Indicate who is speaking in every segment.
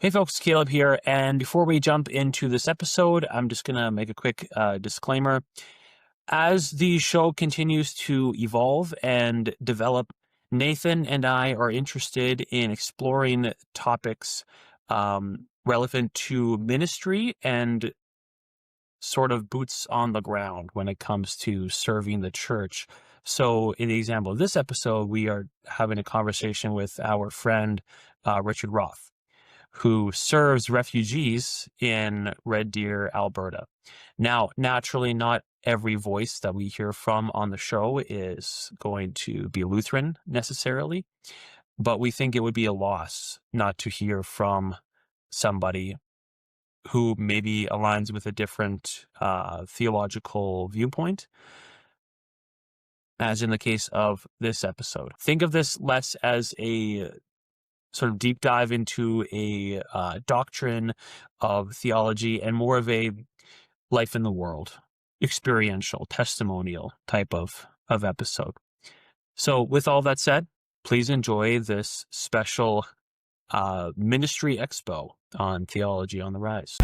Speaker 1: Hey folks, Caleb here. And before we jump into this episode, I'm just going to make a quick disclaimer. As the show continues to evolve and develop, Nathan and I are interested in exploring topics relevant to ministry and sort of boots on the ground when it comes to serving the church. So in the example of this episode, we are having a conversation with our friend, Richard Roth, who serves refugees in Red Deer, Alberta. Now, naturally, not every voice that we hear from on the show is going to be Lutheran necessarily, but we think it would be a loss not to hear from somebody who maybe aligns with a different theological viewpoint, as in the case of this episode. Think of this less as a sort of deep dive into a doctrine of theology and more of a life in the world, experiential, testimonial type of episode. So with all that said, please enjoy this special ministry expo on Theology on the Rise.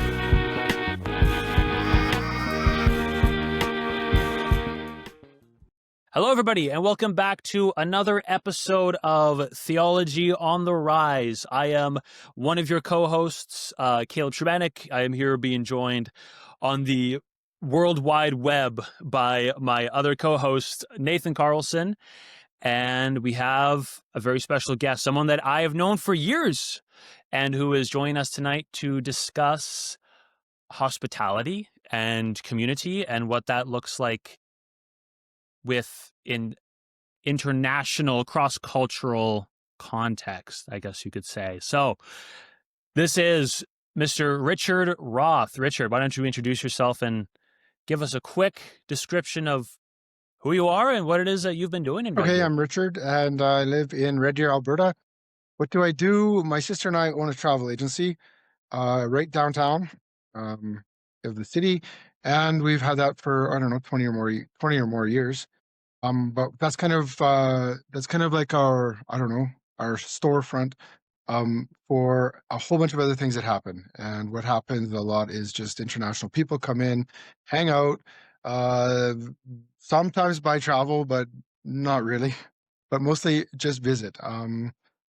Speaker 1: Hello, everybody, and welcome back to another episode of Theology on the Rise. I am one of your co-hosts, Caleb Trubanek. I am here being joined on the World Wide Web by my other co-host, Nathan Carlson. And we have a very special guest, someone that I have known for years and who is joining us tonight to discuss hospitality and community and what that looks like with in international, cross-cultural context, I guess you could say. So this is Mr. Richard Roth. Richard, why don't you introduce yourself and give us a quick description of who you are and what it is that you've been doing in Red
Speaker 2: Okay,
Speaker 1: Deer.
Speaker 2: I'm Richard, and I live in Red Deer, Alberta. What do I do? My sister and I own a travel agency right downtown of the city, and we've had that for, I don't know, 20 or more years. But that's kind of like our, I don't know, our storefront for a whole bunch of other things that happen. And what happens a lot is just international people come in, hang out, sometimes buy travel, but not really, but mostly just visit.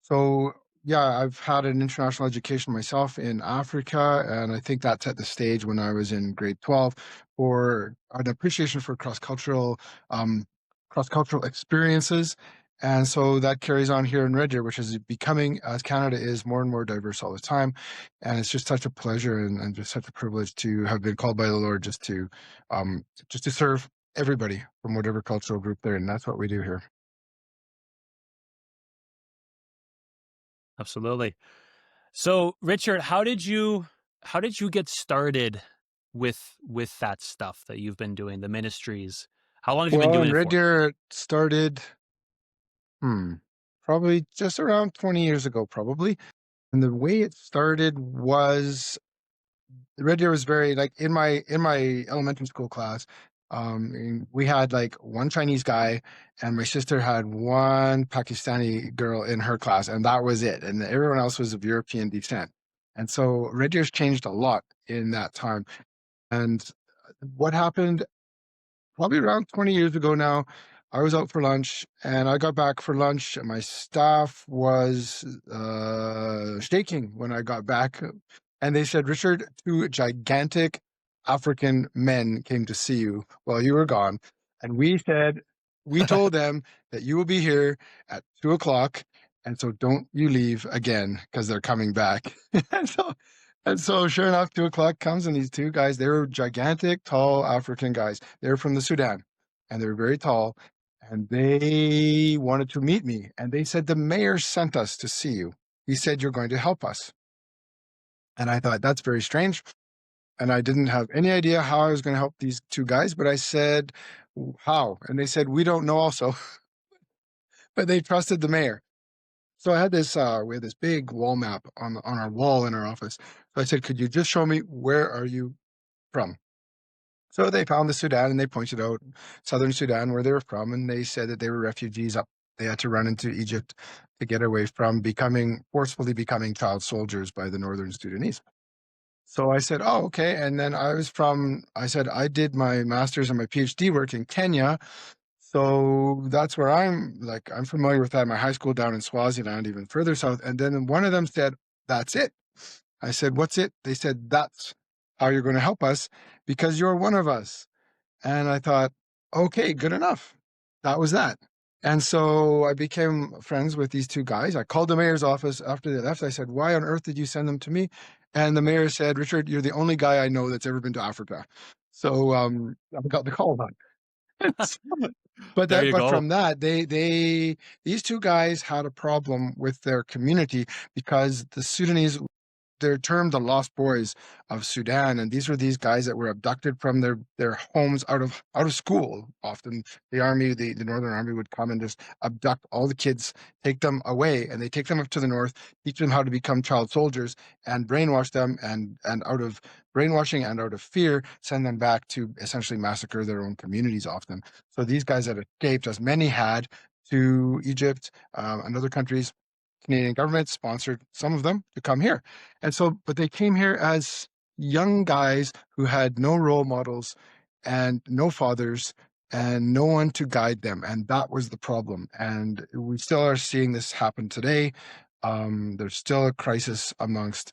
Speaker 2: So yeah, I've had an international education myself in Africa, and I think that set the stage when I was in grade 12 for an appreciation for cross-cultural experiences. And so that carries on here in Red Deer, which is becoming, as Canada is, more and more diverse all the time. And it's just such a pleasure and just such a privilege to have been called by the Lord just to serve everybody from whatever cultural group they're in. That's what we do here.
Speaker 1: Absolutely. So, Richard, how did you get started with that stuff that you've been doing, the ministries? How long have you been
Speaker 2: Well,
Speaker 1: doing
Speaker 2: in
Speaker 1: it
Speaker 2: Red
Speaker 1: for?
Speaker 2: Deer, it started probably just around 20 years ago, probably. And the way it started was Red Deer was very like in my elementary school class. We had like one Chinese guy, and my sister had one Pakistani girl in her class, and that was it. And everyone else was of European descent. And so Red Deer's changed a lot in that time. And what happened probably around 20 years ago now, I was out for lunch, and I got back for lunch, and my staff was shaking when I got back. And they said, Richard, two gigantic African men came to see you while you were gone. And we told them that you will be here at 2:00. And so don't you leave again, because they're coming back. and so sure enough, 2:00 comes, and these two guys, they were gigantic, tall African guys. They were from the Sudan, and they were very tall. And they wanted to meet me. And they said, the mayor sent us to see you. He said, you're going to help us. And I thought, that's very strange. And I didn't have any idea how I was going to help these two guys, but I said, how? And they said, we don't know also. But they trusted the mayor. So I had we had this big wall map on our wall in our office. So I said, could you just show me, where are you from? So they found the Sudan, and they pointed out southern Sudan, where they were from. And they said that they were refugees up They had to run into Egypt to get away from forcefully becoming child soldiers by the Northern Sudanese. So I said, oh, okay. And then I said, I did my master's and my PhD work in Kenya. So that's where I'm familiar with that. My high school down in Swaziland, even further south. And then one of them said, that's it. I said, what's it? They said, that's how you're going to help us because you're one of us. And I thought, okay, good enough. That was that. And so I became friends with these two guys. I called the mayor's office after they left. I said, why on earth did you send them to me? And the mayor said, Richard, you're the only guy I know that's ever been to Africa. So I got the call back.
Speaker 1: There you
Speaker 2: But
Speaker 1: go.
Speaker 2: from that, these two guys had a problem with their community because the Sudanese, they're termed the lost boys of Sudan, and these were these guys that were abducted from their homes out of school. Often the army, the Northern Army would come and just abduct all the kids, take them away, and they take them up to the north, teach them how to become child soldiers, and brainwash them, and out of brainwashing and out of fear, send them back to essentially massacre their own communities often. So these guys had escaped, as many had, to Egypt and other countries. Canadian government sponsored some of them to come here. And so, but they came here as young guys who had no role models and no fathers and no one to guide them. And that was the problem. And we still are seeing this happen today. There's still a crisis amongst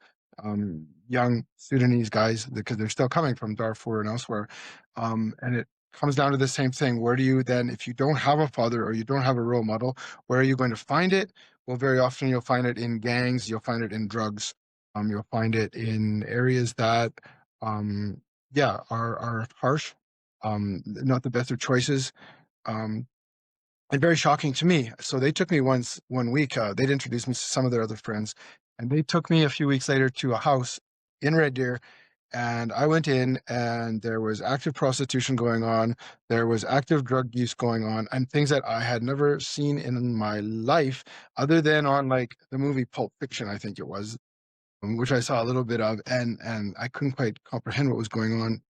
Speaker 2: young Sudanese guys because they're still coming from Darfur and elsewhere. And it comes down to the same thing. Where do you then, if you don't have a father or you don't have a role model, where are you going to find it? Well, very often you'll find it in gangs, you'll find it in drugs, you'll find it in areas that, are harsh, not the best of choices, and very shocking to me. So they took me one week, they'd introduced me to some of their other friends, and they took me a few weeks later to a house in Red Deer. And I went in and there was active prostitution going on. There was active drug use going on and things that I had never seen in my life other than on like the movie Pulp Fiction, I think it was, which I saw a little bit of. And I couldn't quite comprehend what was going on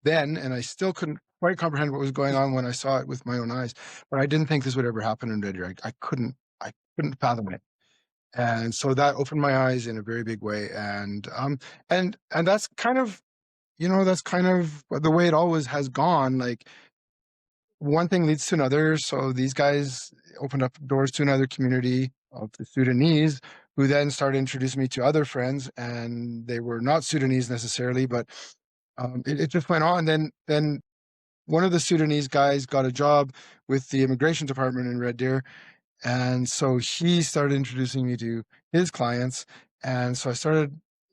Speaker 2: then. And I still couldn't quite comprehend what was going on when I saw it with my own eyes. But I didn't think this would ever happen in Red Deer. I couldn't fathom it. And so that opened my eyes in a very big way. And that's kind of, that's kind of the way it always has gone. Like one thing leads to another. So these guys opened up doors to another community of the Sudanese who then started introducing me to other friends, and they were not Sudanese necessarily, but it just went on. Then one of the Sudanese guys got a job with the immigration department in Red Deer. And so he started introducing me to his clients. And so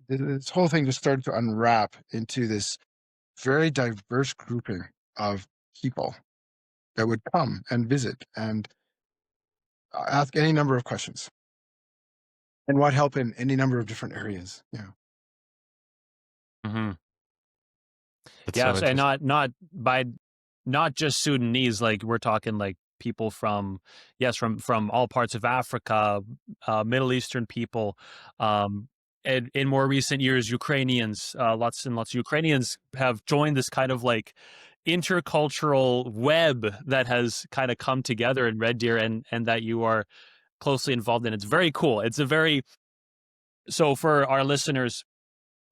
Speaker 2: this whole thing just started to unwrap into this very diverse grouping of people that would come and visit and ask any number of questions and want help in any number of different areas. Yeah.
Speaker 1: Mm-hmm.
Speaker 3: That's
Speaker 1: Yes,
Speaker 3: so
Speaker 1: and not just Sudanese. Like we're talking like people from all parts of Africa, Middle Eastern people, and in more recent years, Ukrainians. Lots and lots of Ukrainians have joined this kind of like intercultural web that has kind of come together in Red Deer, and that you are closely involved in. It's very cool. So for our listeners,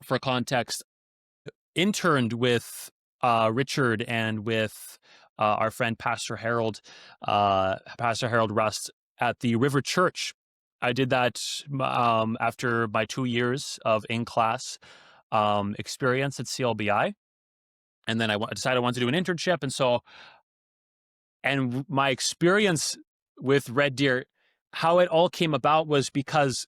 Speaker 1: for context, interned with Richard and with our friend Pastor Harold Rust at the River Church. I did that after my 2 years of in-class experience at CLBI. And then I decided I wanted to do an internship. And my experience with Red Deer, how it all came about was because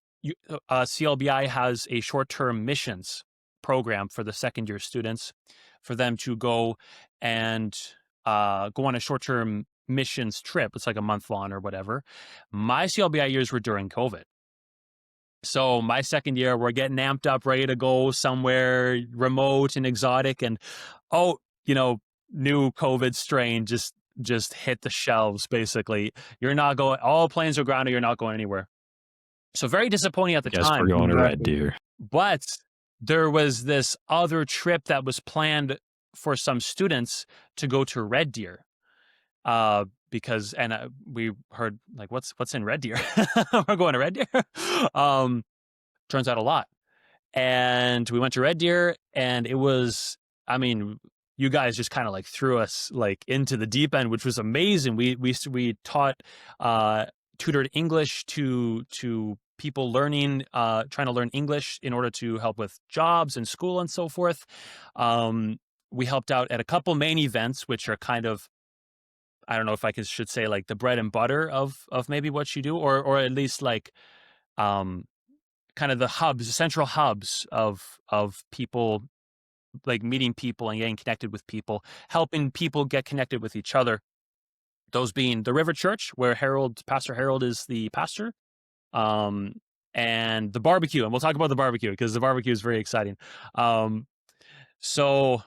Speaker 1: CLBI has a short-term missions program for the second-year students, for them to go and go on a short-term missions trip. It's like a month long or whatever. My CLBI years were during COVID. So my second year, we're getting amped up, ready to go somewhere remote and exotic. And, new COVID strain just hit the shelves, basically. You're not going, all planes are grounded, you're not going anywhere. So very disappointing at the time.
Speaker 3: We're going to Red Deer.
Speaker 1: But there was this other trip that was planned for some students to go to Red Deer, because we heard like what's in Red Deer. We're going to Red Deer. Turns out a lot. And we went to Red Deer, and it was, I mean, you guys just kind of like threw us like into the deep end, which was amazing. We taught, tutored English to people learning, trying to learn English in order to help with jobs and school and so forth. We helped out at a couple main events, which are kind of, I don't know if I should say like the bread and butter of maybe what you do, or at least like, kind of the hubs, the central hubs of people, like meeting people and getting connected with people, helping people get connected with each other. Those being the River Church, where Pastor Harold is the pastor, and the barbecue. And we'll talk about the barbecue because the barbecue is very exciting. So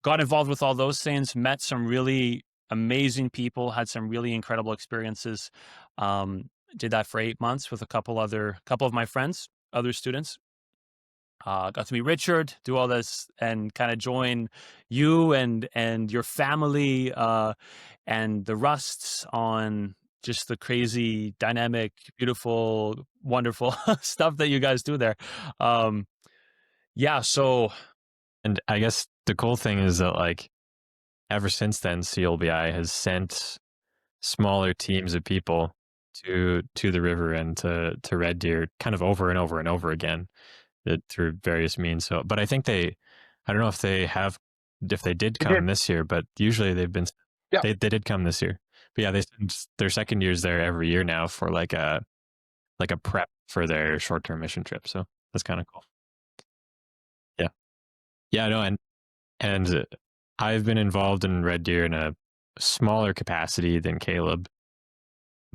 Speaker 1: got involved with all those things, met some really amazing people, had some really incredible experiences. Did that for 8 months with a couple of my friends, other students. Got to meet Richard, do all this, and kind of join you and your family, and the Rusts on just the crazy, dynamic, beautiful, wonderful stuff that you guys do there. Yeah, so.
Speaker 3: And I guess the cool thing is that, like, ever since then, CLBI has sent smaller teams of people to the river and to Red Deer kind of over and over and over again, through various means. So, but I think I don't know if they did come this year, but usually they've been, they did come this year. But yeah, they send their second years there every year now for like a prep for their short-term mission trip. So that's kind of cool. Yeah, no, and I've been involved in Red Deer in a smaller capacity than Caleb,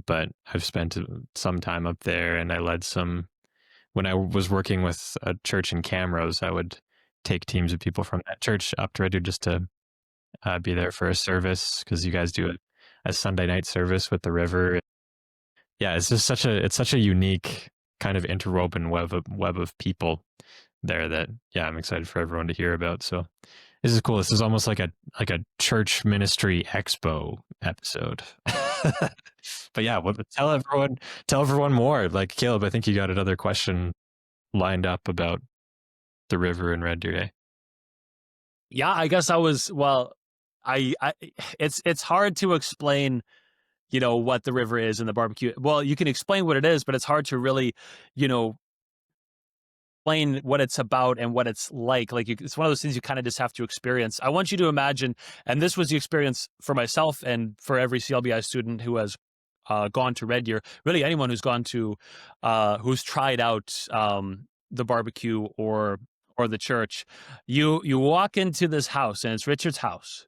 Speaker 3: but I've spent some time up there, and I led some. When I was working with a church in Camrose, I would take teams of people from that church up to Red Deer just to be there for a service, because you guys do a Sunday night service with the river. Yeah, it's just such a unique kind of interwoven web of people there that, yeah, I'm excited for everyone to hear about. So this is cool. This is almost like a church ministry expo episode. But yeah, tell everyone more. Like, Caleb, I think you got another question lined up about the river and Red Deer Day.
Speaker 1: Yeah, I guess it's hard to explain, what the river is and the barbecue. Well, you can explain what it is, but it's hard to really, explain what it's about and what it's like. Like, it's one of those things you kind of just have to experience. I want you to imagine, and this was the experience for myself and for every CLBI student who has gone to Red Deer, really anyone who's gone to, who's tried out the barbecue or the church. You walk into this house, and it's Richard's house,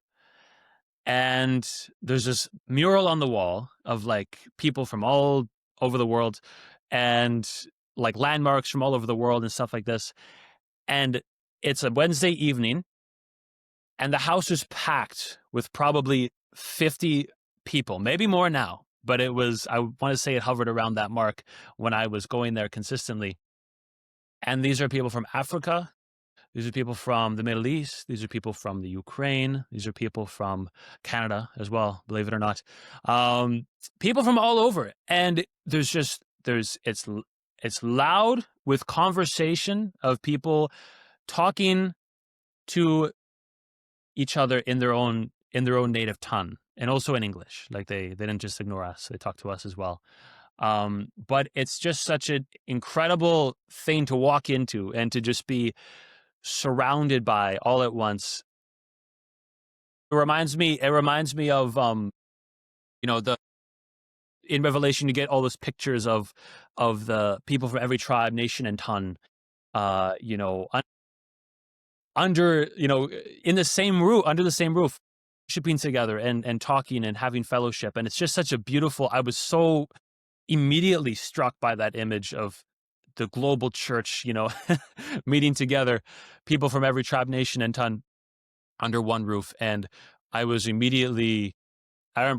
Speaker 1: and there's this mural on the wall of like people from all over the world, and like landmarks from all over the world and stuff like this. And it's a Wednesday evening, and the house is packed with probably 50 people, maybe more now, but I want to say it hovered around that mark when I was going there consistently. And these are people from Africa. These are people from the Middle East. These are people from the Ukraine. These are people from Canada as well, believe it or not. People from all over. And it's loud with conversation of people talking to each other in their own native tongue, and also in English. Like, they didn't just ignore us; they talked to us as well. But it's just such an incredible thing to walk into and to just be surrounded by all at once. It reminds me of in Revelation, you get all those pictures of the people from every tribe, nation, and tongue, under, in the same roof, under the same roof, worshiping together and talking and having fellowship. And it's just such a beautiful, I was so immediately struck by that image of the global church, meeting together, people from every tribe, nation, and tongue under one roof. And I remember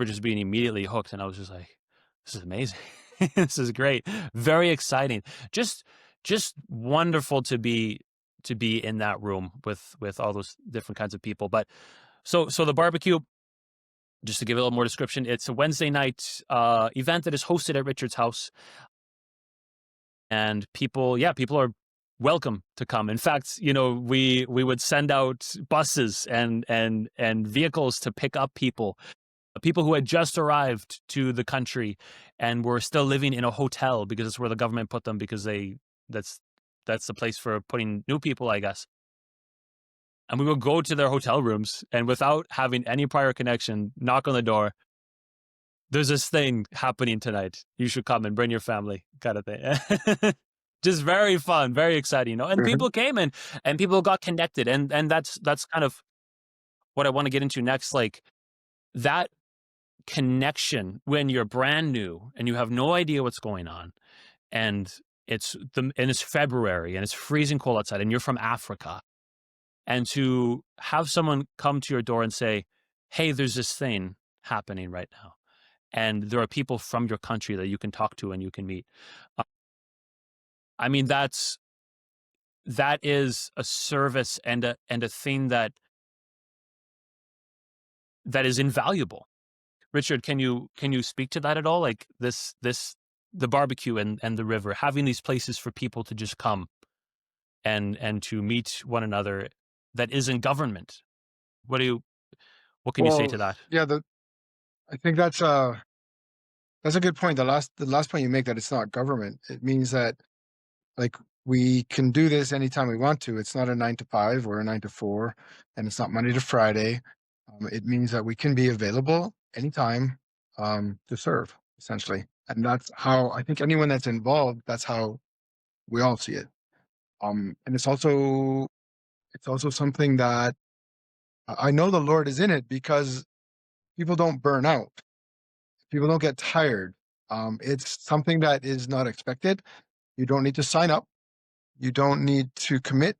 Speaker 1: just being immediately hooked, and I was just like, this is amazing. This is great. Very exciting. Just wonderful to be in that room with all those different kinds of people. But so the barbecue, Just to give a little more description, it's a Wednesday night event that is hosted at Richard's house. And people are welcome to come. In fact, we would send out buses and vehicles to pick up people who had just arrived to the country and were still living in a hotel because it's where the government put them, because that's the place for putting new people, I guess. And we would go to their hotel rooms and, without having any prior connection, knock on the door. There's this thing happening tonight. You should come and bring your family, kind of thing. Just very fun, very exciting, And people came and people got connected, and that's kind of what I want to get into next. Like, that connection when you're brand new and you have no idea what's going on, and it's February and it's freezing cold outside, and you're from Africa, and to have someone come to your door and say, "Hey, there's this thing happening right now, and there are people from your country that you can talk to and you can meet." I mean, that is a service and a thing that is invaluable. Richard, can you speak to that at all? Like the barbecue and the river, having these places for people to just come and to meet one another that isn't government. What can you say to that?
Speaker 2: Yeah, I think that's a good point. The last point you make, that it's not government. It means that, like, we can do this anytime we want to. It's not a 9 to 5 or a 9 to 4, and it's not Monday to Friday. It means that we can be available anytime to serve, essentially. And that's how I think anyone that's involved, that's how we all see it. And it's also something that I know the Lord is in it, because people don't burn out. People don't get tired. It's something that is not expected. You don't need to sign up. You don't need to commit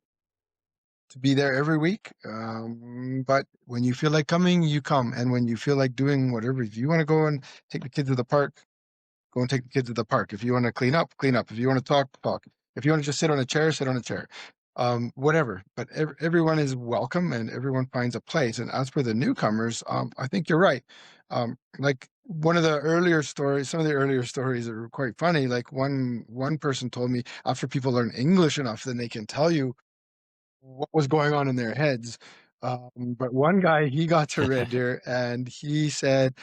Speaker 2: to be there every week. But when you feel like coming, you come. And when you feel like doing whatever, if you want to go and take the kids to the park, go and take the kids to the park. If you want to clean up, clean up. If you want to talk, talk. If you want to just sit on a chair, sit on a chair. Whatever. But everyone is welcome, and everyone finds a place. And as for the newcomers, I think you're right. Like some of the earlier stories are quite funny. Like one person told me, after people learn English enough, then they can tell you what was going on in their heads. But one guy, he got to Red Deer and he said,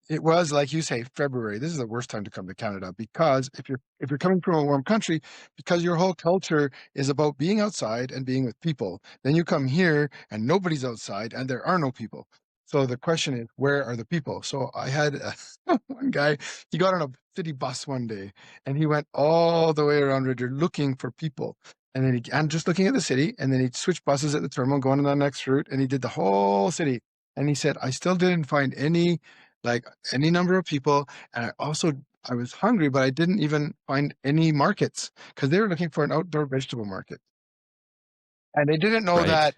Speaker 2: it was, like you say, February. This is the worst time to come to Canada, because if you're coming from a warm country, because your whole culture is about being outside and being with people, then you come here and nobody's outside and there are no people. So the question is, where are the people? So I had one guy, he got on a city bus one day and he went all the way around Red Deer looking for people. And then and just looking at the city, and then he'd switch buses at the terminal, going on the next route, and he did the whole city. And he said, I still didn't find any number of people. And I was hungry, but I didn't even find any markets, because they were looking for an outdoor vegetable market. And they didn't know that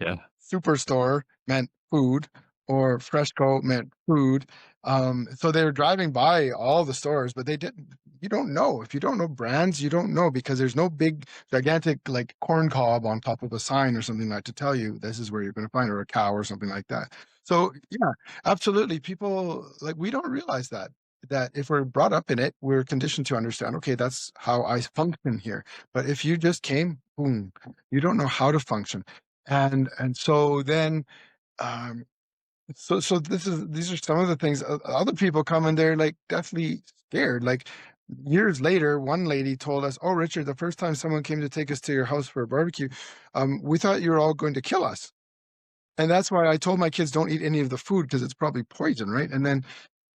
Speaker 2: superstore meant food, or Fresco meant food. So they were driving by all the stores, but you don't know. If you don't know brands, you don't know, because there's no big, gigantic, like, corn cob on top of a sign or something like to tell you this is where you're going to find, or a cow or something like that. So yeah, absolutely. People, like, we don't realize that if we're brought up in it, we're conditioned to understand, okay, that's how I function here. But if you just came, boom, you don't know how to function. And so then, so these are some of the things. Other people come and they're, like, definitely scared. Like, years later, one lady told us, "Oh, Richard, the first time someone came to take us to your house for a barbecue, we thought you were all going to kill us." And that's why I told my kids, don't eat any of the food, because it's probably poison, right? And then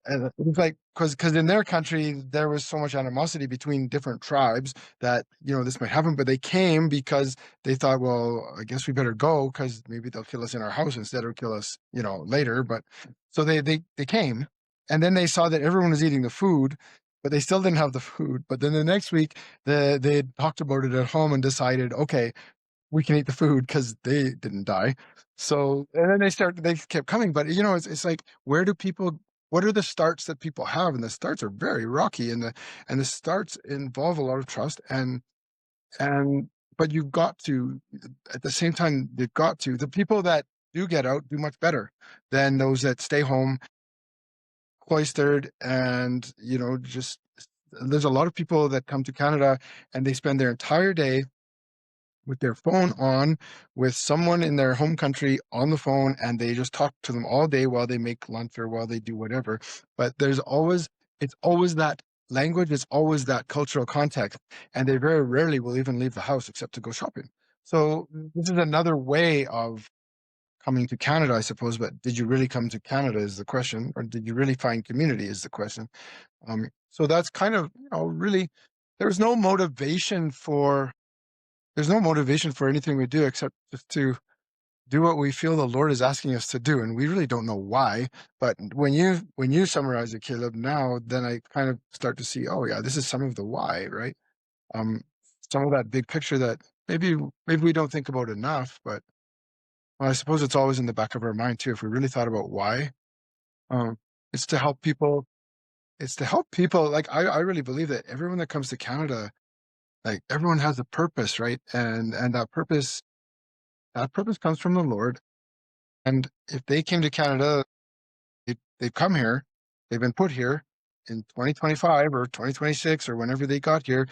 Speaker 2: it was like, because in their country, there was so much animosity between different tribes that, this might happen. But they came because they thought, well, I guess we better go, because maybe they'll kill us in our house instead of kill us, later. But so they came, and then they saw that everyone was eating the food, but they still didn't have the food. But then the next week, they talked about it at home and decided, okay, we can eat the food, because they didn't die. So, and then they kept coming. But, it's like, what are the starts that people have? And the starts are very rocky, and the starts involve a lot of trust. But you've got to, at the same time, the people that do get out do much better than those that stay home cloistered. And just there's a lot of people that come to Canada and they spend their entire day with their phone on, with someone in their home country on the phone, and they just talk to them all day while they make lunch or while they do whatever. But it's always that language, it's always that cultural context, and they very rarely will even leave the house except to go shopping. So this is another way of coming to Canada, I suppose. But did you really come to Canada is the question, or did you really find community is the question. So that's kind of, really, there's no motivation for anything we do except just to do what we feel the Lord is asking us to do. And we really don't know why. But when you summarize it, Caleb, now, then I kind of start to see, oh yeah, this is some of the why, right? Some of that big picture that maybe we don't think about enough, but I suppose it's always in the back of our mind too. If we really thought about why, it's to help people. Like, I really believe that everyone that comes to Canada, like, everyone has a purpose, right? And that purpose comes from the Lord. And if they came to Canada, they've come here, they've been put here in 2025 or 2026 or whenever they got here,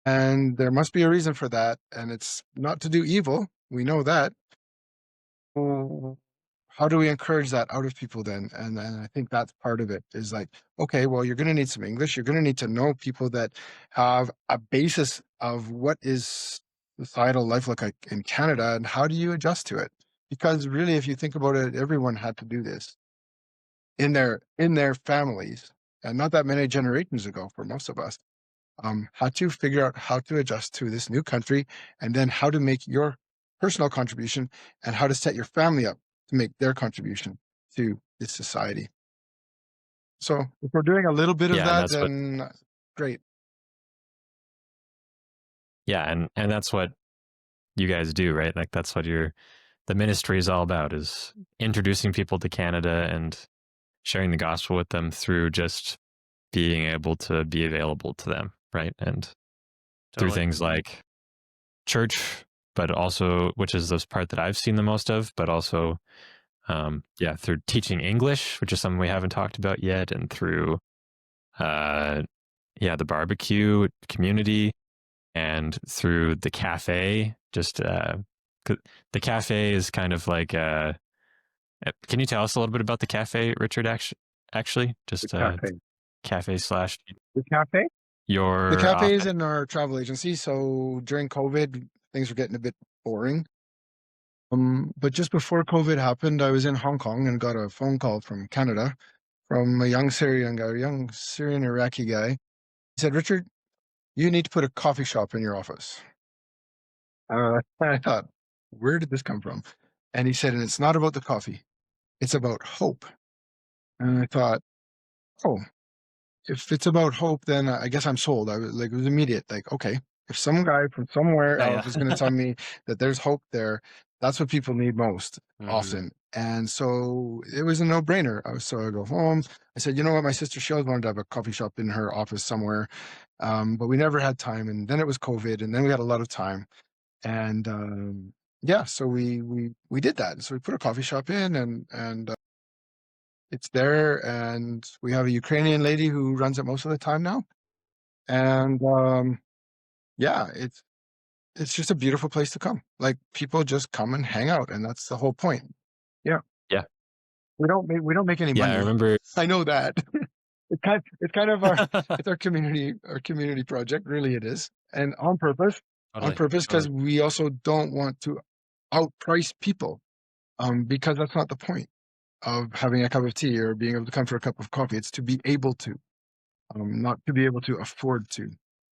Speaker 2: and there must be a reason for that. And it's not to do evil. We know that. How do we encourage that out of people then? And I think that's part of it, is like, okay, well, you're going to need some English. You're going to need to know people that have a basis of what is societal life look like in Canada, and how do you adjust to it? Because really, if you think about it, everyone had to do this in their families, and not that many generations ago for most of us, had to figure out how to adjust to this new country, and then how to make your personal contribution, and how to set your family up to make their contribution to this society. So if we're doing a little bit of that, then great.
Speaker 3: Yeah, and that's what you guys do, right? Like, that's what the ministry is all about, is introducing people to Canada and sharing the gospel with them through just being able to be available to them, right? And through things like church, but also, which is this part that I've seen the most of, but also, through teaching English, which is something we haven't talked about yet, and through, the barbecue community, and through the cafe. Just the cafe is kind of like, can you tell us a little bit about the cafe, Richard? Actually, just cafe slash
Speaker 2: the cafe.
Speaker 3: The
Speaker 2: cafe is in our travel agency. So during COVID, things were getting a bit boring. But just before COVID happened, I was in Hong Kong and got a phone call from Canada, from a young Syrian Iraqi guy. He said, "Richard, you need to put a coffee shop in your office." I thought, where did this come from? And he said, and it's not about the coffee, it's about hope. And I thought, oh, if it's about hope, then I guess I'm sold. It was immediate. Like, okay, if some guy from somewhere else is going to tell me that there's hope there, that's what people need most often. And so it was a no-brainer. So I go home. I said, you know what? My sister, she always wanted to have a coffee shop in her office somewhere, but we never had time. And then it was COVID, and then we had a lot of time. And so we did that. So we put a coffee shop in, and it's there, and we have a Ukrainian lady who runs it most of the time now. And it's just a beautiful place to come. Like, people just come and hang out, and that's the whole point. Yeah.
Speaker 3: Yeah.
Speaker 2: We don't make any money.
Speaker 3: I remember.
Speaker 2: I know that. it's kind of it's our community project. Really, it is, and on purpose. Totally. On purpose, because we also don't want to outprice people, because that's not the point of having a cup of tea or being able to come for a cup of coffee. It's to be able to, not to be able to afford to.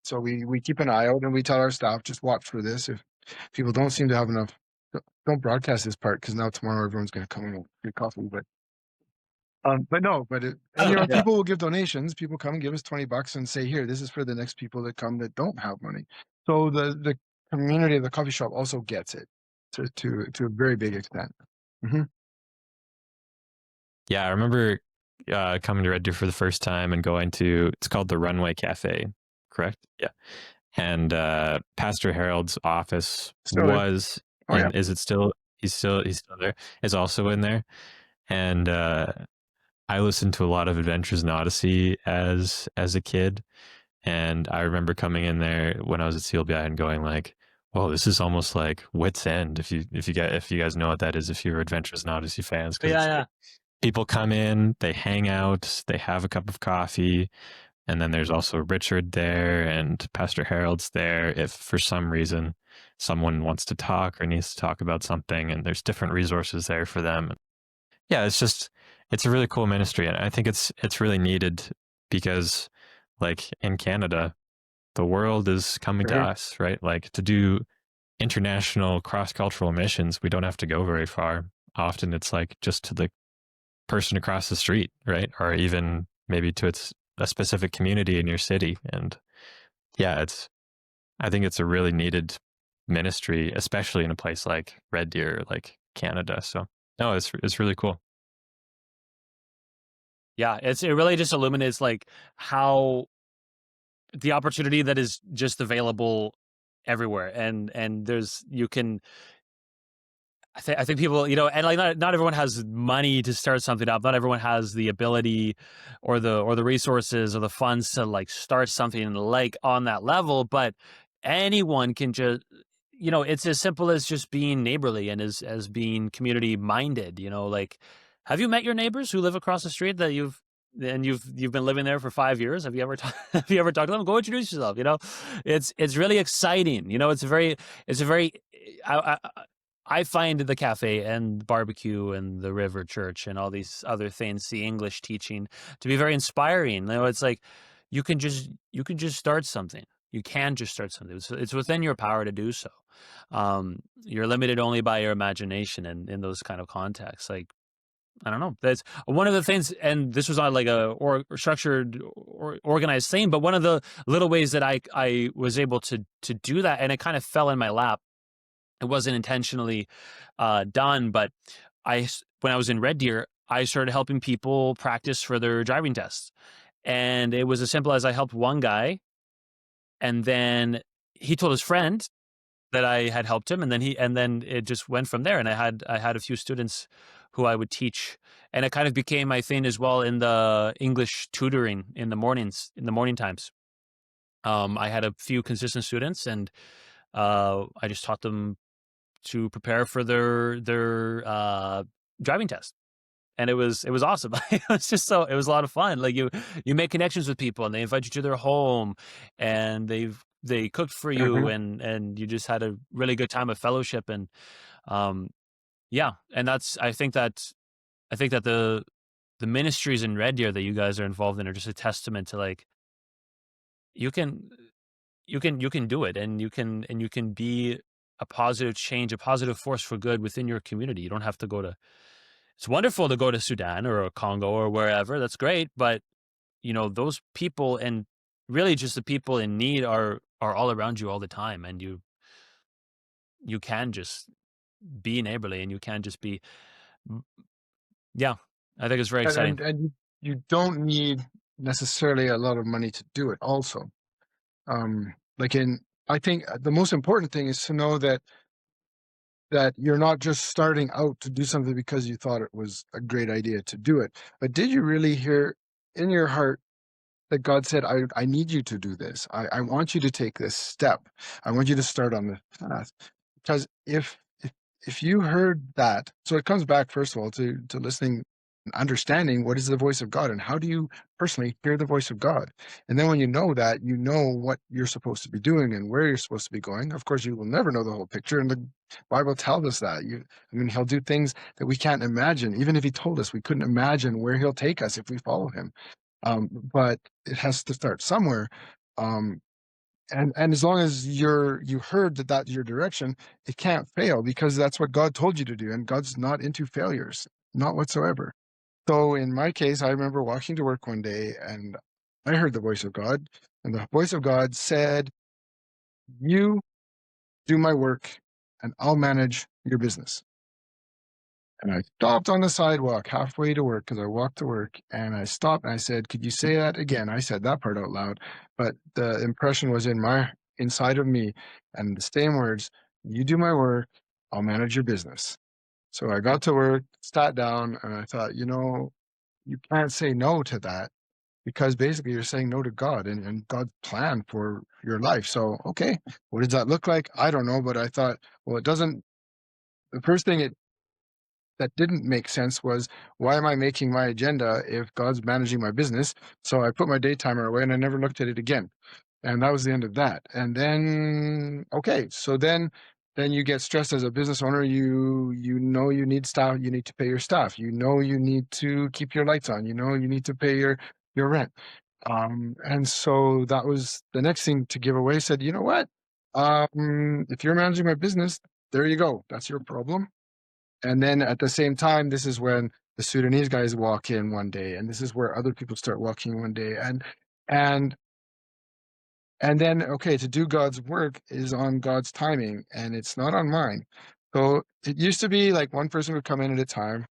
Speaker 2: So we keep an eye out, and we tell our staff, just watch for this. If people don't seem to have enough, don't broadcast this part, because now tomorrow everyone's going to come and get coffee. But people will give donations. People come and give us $20 and say, here, this is for the next people that come that don't have money. So the community of the coffee shop also gets it to a very big extent. Mm-hmm.
Speaker 3: Yeah, I remember coming to Red Deer for the first time and going to, it's called the Runway Cafe, correct? Yeah. And Pastor Harold's office is it still He's still there. Is also in there, and I listened to a lot of Adventures in Odyssey as a kid, and I remember coming in there when I was at CLBI and going like, "Whoa, this is almost like Wit's End." If you guys know what that is, if you're Adventures in Odyssey fans, because
Speaker 1: Yeah, yeah.
Speaker 3: people come in, they hang out, they have a cup of coffee, and then there's also Richard there and Pastor Harold's there. If for some reason someone wants to talk or needs to talk about something, and there's different resources there for them. Yeah, it's a really cool ministry, and I think it's really needed because, like in Canada, the world is coming to us, right? Like to do international cross-cultural missions, we don't have to go very far. Often it's like just to the person across the street, right? Or even maybe to a specific community in your city. And yeah, I think it's a really needed ministry, especially in a place like Red Deer, like Canada. So no, it's really cool.
Speaker 1: Yeah, it really just illuminates like how the opportunity that is just available everywhere, and there's you can. I think people, and like not everyone has money to start something up. Not everyone has the ability, or the resources or the funds to like start something like on that level. But anyone can just, it's as simple as just being neighborly and as being community minded. Like, have you met your neighbors who live across the street that you've been living there for 5 years? Have you ever have you ever talked to them? Go introduce yourself. It's really exciting. It's a very I find the cafe and barbecue and the river church and all these other things, the English teaching, to be very inspiring. It's like you can just start something. You can just start something. It's within your power to do so. You're limited only by your imagination and in those kind of contexts. Like, I don't know. That's one of the things, and this was not like a structured or organized thing, but one of the little ways that I was able to do that, and it kind of fell in my lap. It wasn't intentionally done, but when I was in Red Deer, I started helping people practice for their driving tests. And it was as simple as I helped one guy, and then he told his friend that I had helped him, and then it just went from there. And I had a few students who I would teach, and it kind of became my thing as well in the English tutoring in the morning times. I had a few consistent students, and I just taught them to prepare for their driving test. And it was awesome. It was a lot of fun. Like you make connections with people, and they invite you to their home, and they cooked for you, and you just had a really good time of fellowship. And yeah, and I think that the ministries in Red Deer that you guys are involved in are just a testament to like you can do it, and you can be a positive change, a positive force for good within your community. You don't have to it's wonderful to go to Sudan or Congo or wherever. That's great. But, those people, and really just the people in need are all around you all the time. And you can just be neighborly, and you can just be, yeah, I think it's very exciting.
Speaker 2: And you don't need necessarily a lot of money to do it also. I think the most important thing is to know that you're not just starting out to do something because you thought it was a great idea to do it, but did you really hear in your heart that God said, I need you to do this. I want you to take this step. I want you to start on the path. Because if you heard that, so it comes back, first of all, to listening and understanding what is the voice of God and how do you personally hear the voice of God. And then when you know that, you know what you're supposed to be doing and where you're supposed to be going. Of course, you will never know the whole picture. And the Bible tells us that. He'll do things that we can't imagine. Even if he told us, we couldn't imagine where he'll take us if we follow him. But it has to start somewhere. And as long as you heard that's your direction, it can't fail because that's what God told you to do. And God's not into failures, not whatsoever. So in my case, I remember walking to work one day and I heard the voice of God, and the voice of God said, you do my work and I'll manage your business. And I stopped on the sidewalk halfway to work because I walked to work, and I stopped and I said, could you say that again? I said that part out loud, but the impression was inside of me, and the same words, you do my work, I'll manage your business. So I got to work, sat down, and I thought, you can't say no to that, because basically you're saying no to God and God's plan for your life. So, okay, what does that look like? I don't know, but I thought, well, it doesn't. The first thing that didn't make sense was, why am I making my agenda if God's managing my business? So I put my day timer away and I never looked at it again. And that was the end of that. And then, okay, so then you get stressed as a business owner. You need staff, you need to pay your staff, you need to keep your lights on, you need to pay your rent. And so that was the next thing to give away. Said, you know what? If you're managing my business, there you go. That's your problem. And then at the same time, this is when the Sudanese guys walk in one day, and this is where other people start walking one day. And then, okay, to do God's work is on God's timing, and it's not on mine. So it used to be like one person would come in at a time,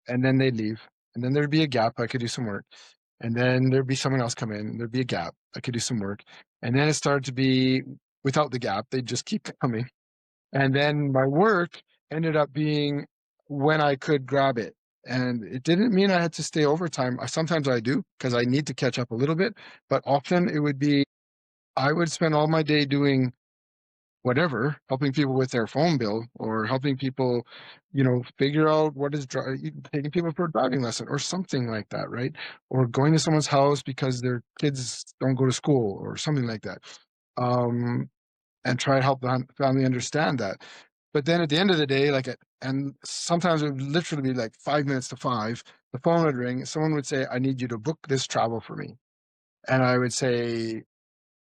Speaker 2: and then they'd leave. And then there'd be a gap, I could do some work. And then there'd be someone else come in, and there'd be a gap, I could do some work. And then it started to be without the gap, they'd just keep coming. And then my work ended up being when I could grab it. And it didn't mean I had to stay overtime. Sometimes I do, because I need to catch up a little bit. But often it would be, I would spend all my day doing whatever, helping people with their phone bill, or helping people, figure out what is taking people for a driving lesson or something like that, right? Or going to someone's house because their kids don't go to school or something like that. And try to help the family understand that. But then at the end of the day, and sometimes it would literally be like 5 minutes to 5, the phone would ring, someone would say, I need you to book this travel for me. And I would say,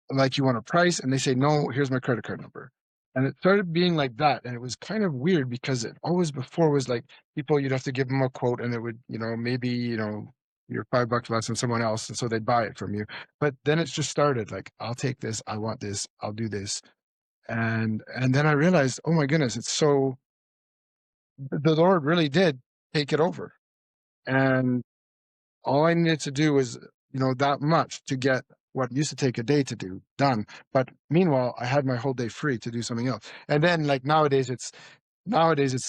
Speaker 2: like, you want a price? And they say, no, here's my credit card number. And it started being like that. And it was kind of weird, because it always before was like people, you'd have to give them a quote, and it would, maybe, you're $5 less than someone else. And so they'd buy it from you. But then it's just started like, I'll take this. I want this. I'll do this. And then I realized, oh my goodness, it's so, the Lord really did take it over. And all I needed to do was, that much to get what used to take a day to do done. But meanwhile, I had my whole day free to do something else. And then like nowadays it's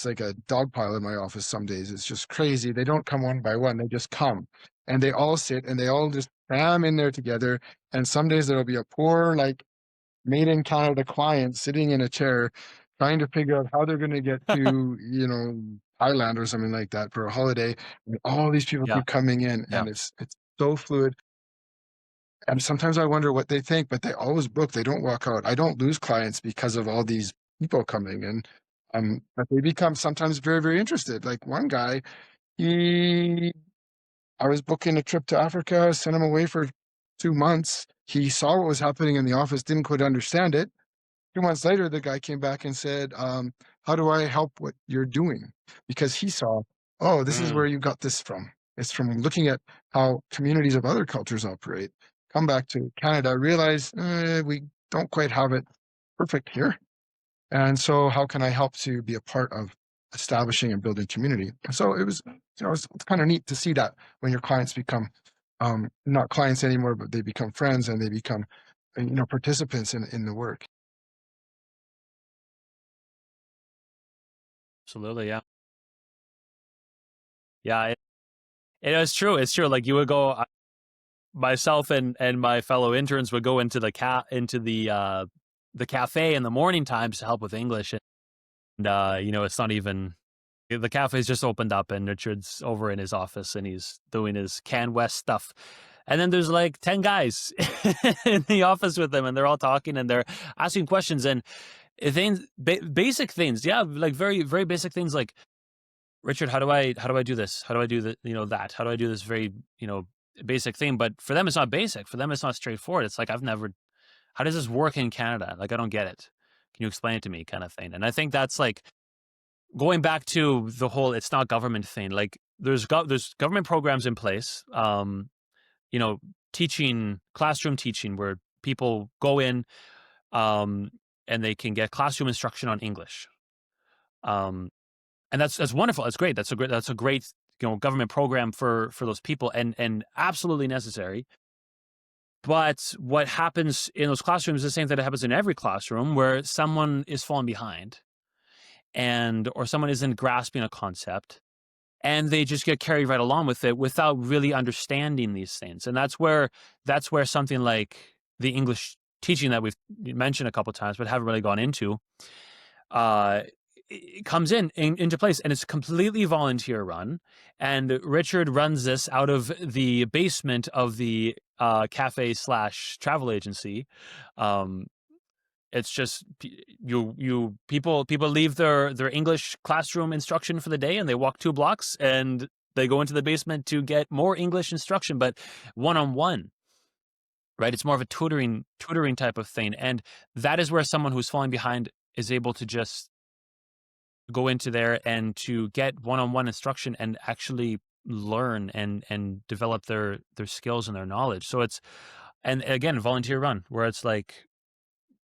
Speaker 2: like a dog pile in my office. Some days it's just crazy. They don't come one by one. They just come, and they all sit, and they all just cram in there together. And some days there'll be a poor, like, made in Canada client sitting in a chair trying to figure out how they're going to get to, Thailand or something like that for a holiday. And all these people
Speaker 1: Yeah.
Speaker 2: keep coming in,
Speaker 1: Yeah.
Speaker 2: and it's so fluid. And sometimes I wonder what they think, but they always book. They don't walk out. I don't lose clients because of all these people coming in. But they become sometimes very, very interested. Like one guy, I was booking a trip to Africa, sent him away for 2 months. He saw what was happening in the office, didn't quite understand it. 2 months later, the guy came back and said, how do I help what you're doing? Because he saw, oh, this is where you got this from. It's from looking at how communities of other cultures operate. Come back to Canada, realize we don't quite have it perfect here. And so how can I help to be a part of establishing and building community? So it was, it's kind of neat to see that when your clients become not clients anymore, but they become friends, and they become, participants in the work.
Speaker 1: Absolutely. Yeah. Yeah. It is true. It's true. Like you would go, myself and my fellow interns would go into the cafe in the morning times to help with English. And it's not even, the cafe's just opened up, and Richard's over in his office, and he's doing his CanWest stuff. And then there's like 10 guys in the office with him, and they're all talking, and they're asking questions, and things, basic things. Yeah. Like very, very basic things like, Richard, how do I do this? How do I do that? That, how do I do this very, basic thing? But for them, it's not basic. For them, it's not straightforward. It's like, how does this work in Canada? Like, I don't get it. Can you explain it to me, kind of thing? And I think that's like going back to the whole, it's not government thing. Like there's government programs in place, classroom teaching, where people go in, and they can get classroom instruction on English. And that's wonderful. That's great. That's a great government program for those people, and absolutely necessary. But what happens in those classrooms is the same thing that happens in every classroom, where someone is falling behind. or someone isn't grasping a concept, and they just get carried right along with it without really understanding these things. And that's where something like the English teaching that we've mentioned a couple of times but haven't really gone into it comes into place. And it's completely volunteer run, and Richard runs this out of the basement of the cafe / travel agency. It's just people leave their English classroom instruction for the day, and they walk 2 blocks and they go into the basement to get more English instruction, but one-on-one, right? It's more of a tutoring type of thing. And that is where someone who's falling behind is able to just go into there and to get one-on-one instruction and actually learn and develop their skills and their knowledge. So it's, and again, volunteer run, where it's like,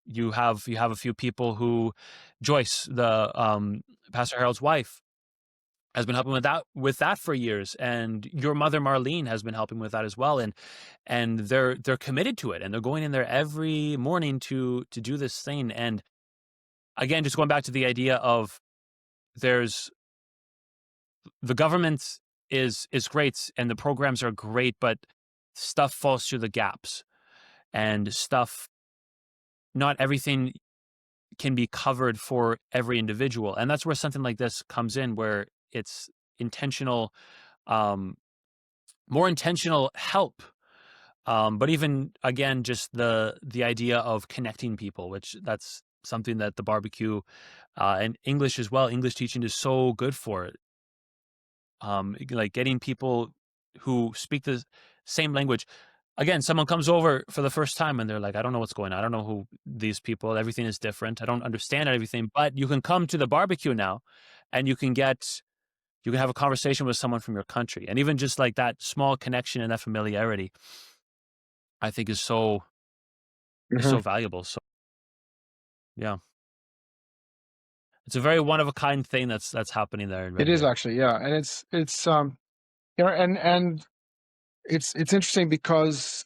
Speaker 1: you have a few people who, Joyce, the Pastor Harold's wife, has been helping with that for years, and your mother Marlene has been helping with that as well, and they're committed to it, and they're going in there every morning to do this thing. And again, just going back to the idea of, there's the government is great and the programs are great, but stuff falls through the gaps, and not everything can be covered for every individual. And that's where something like this comes in, where it's intentional, more intentional help. But even, again, just the idea of connecting people, which that's something that the barbecue and English as well, English teaching is so good for. Like getting people who speak the same language. Again, someone comes over for the first time and they're like, I don't know what's going on. I don't know who these people, everything is different. I don't understand everything, but you can come to the barbecue now and you can have a conversation with someone from your country. And even just like that small connection and that familiarity, I think is so valuable. So yeah, it's a very one-of-a-kind thing that's happening there in Red
Speaker 2: It is
Speaker 1: Deer.
Speaker 2: actually, yeah. And it's and it's interesting because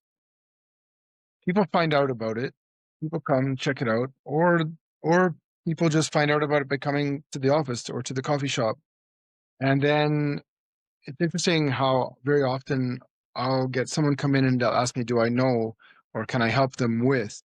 Speaker 2: people find out about it, people come check it out, or people just find out about it by coming to the office or to the coffee shop. And then it's interesting how very often I'll get someone come in and they'll ask me, do I know, or can I help them with?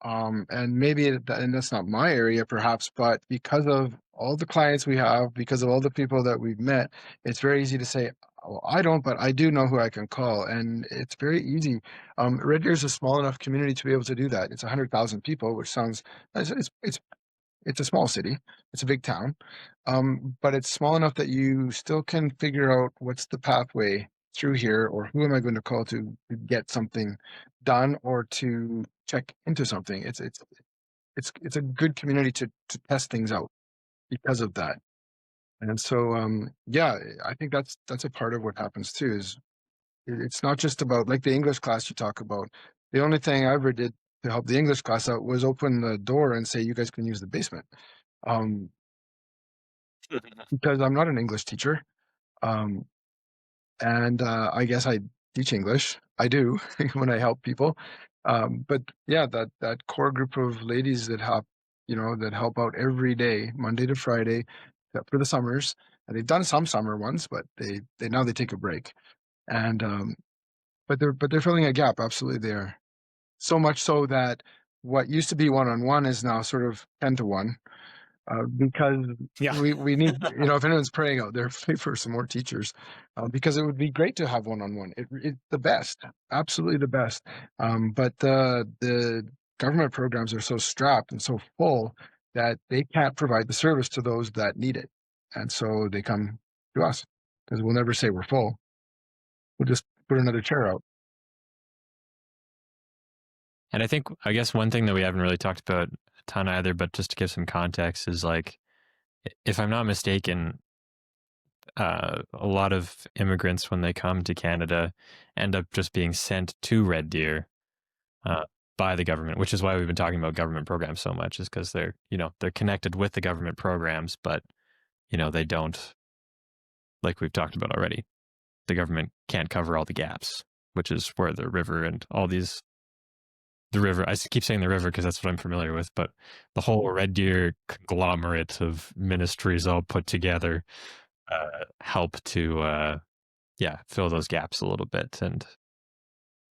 Speaker 2: And maybe and that's not my area perhaps, but because of all the clients we have, because of all the people that we've met, it's very easy to say, oh, I don't, but I do know who I can call. And it's very easy. Red Deer is a small enough community to be able to do that. It's 100,000 people, which sounds, it's a small city. It's a big town. But it's small enough that you still can figure out what's the pathway through here, or who am I going to call to get something done or to check into something. It's a good community to test things out because of that. And so yeah, I think that's a part of what happens too. Is it's not just about, like, the English class you talk about. The only thing I ever did to help the English class out was open the door and say, you guys can use the basement. Because I'm not an English teacher. And I guess I teach English. I do when I help people. But yeah, that core group of ladies that help out every day, Monday to Friday, except for the summers. And they've done some summer ones, but they now they take a break. And but they're filling a gap. Absolutely, they are. So much so that what used to be one-on-one is now sort of 10-to-1. Because
Speaker 1: Yeah.
Speaker 2: we need, if anyone's praying out there, pray for some more teachers, because it would be great to have one-on-one. It's the best, absolutely the best. But the government programs are so strapped and so full that they can't provide the service to those that need it. And so they come to us, because we'll never say we're full. We'll just put another chair out.
Speaker 3: And I guess one thing that we haven't really talked about a ton either, but just to give some context, is like, if I'm not mistaken, a lot of immigrants, when they come to Canada, end up just being sent to Red Deer by the government, which is why we've been talking about government programs so much, is because they're connected with the government programs, but they don't, like we've talked about already, the government can't cover all the gaps, which is where the river and all these the river. I keep saying the river because that's what I'm familiar with, but the whole Red Deer conglomerate of ministries all put together help to fill those gaps a little bit. And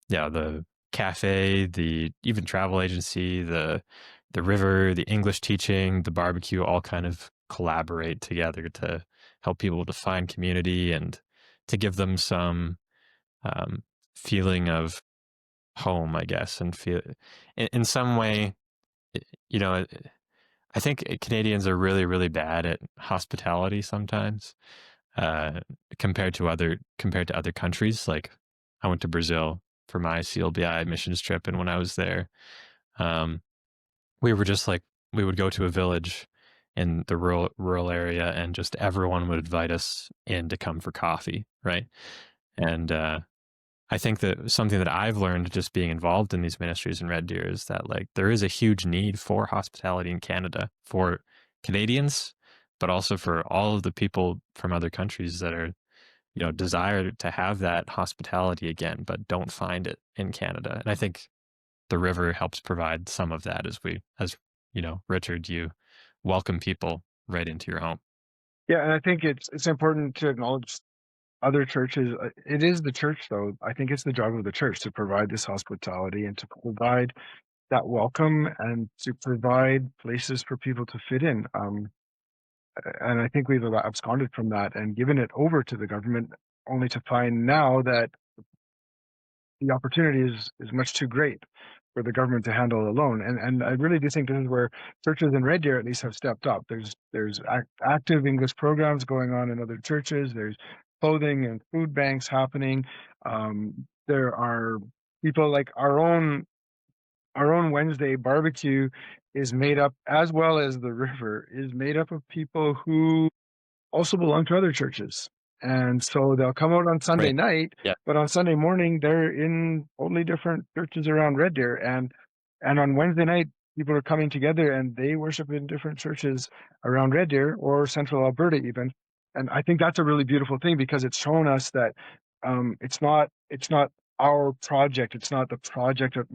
Speaker 3: yeah, the cafe, the even travel agency, the river, the English teaching, the barbecue, all kind of collaborate together to help people to find community and to give them some feeling of home, I guess, and feel in some way, you know, I think Canadians are really, really bad at hospitality sometimes, compared to other countries. Like I went to Brazil for my CLBI missions trip, and when I was there, we were just like, we would go to a village in the rural area, and just everyone would invite us in to come for coffee, right? And I think that something that I've learned just being involved in these ministries in Red Deer is that like there is a huge need for hospitality in Canada for Canadians, but also for all of the people from other countries that are, desire to have that hospitality again, but don't find it in Canada. And I think the river helps provide some of that as Richard, you welcome people right into your home.
Speaker 2: Yeah, and I think it's important to acknowledge other churches. It is the church, though. I think it's the job of the church to provide this hospitality and to provide that welcome and to provide places for people to fit in. And I think we've absconded from that and given it over to the government, only to find now that the opportunity is much too great for the government to handle alone. And I really do think this is where churches in Red Deer at least have stepped up. There's active English programs going on in other churches. There's clothing and food banks happening. There are people like our own Wednesday barbecue is made up, as well as the river, is made up of people who also belong to other churches. And so they'll come out on Sunday night, but on Sunday morning, they're in totally different churches around Red Deer. And on Wednesday night, people are coming together and they worship in different churches around Red Deer or Central Alberta even. And I think that's a really beautiful thing, because it's shown us that it's not our project. It's not the project of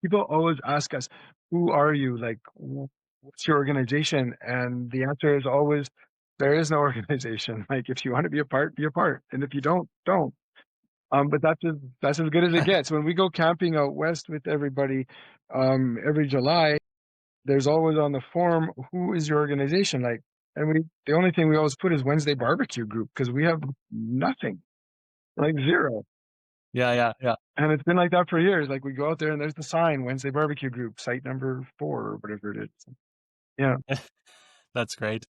Speaker 2: people. Always ask us, who are you? Like, what's your organization? And the answer is always, there is no organization. Like, if you want to be a part, be a part. And if you don't. But that's as good as it gets. When we go camping out west with everybody, every July, there's always on the form, who is your organization? Like, and the only thing we always put is Wednesday barbecue group, because we have nothing, like zero.
Speaker 1: Yeah.
Speaker 2: And it's been like that for years. Like, we go out there and there's the sign, Wednesday barbecue group, site number 4 or whatever it is. Yeah.
Speaker 1: That's great.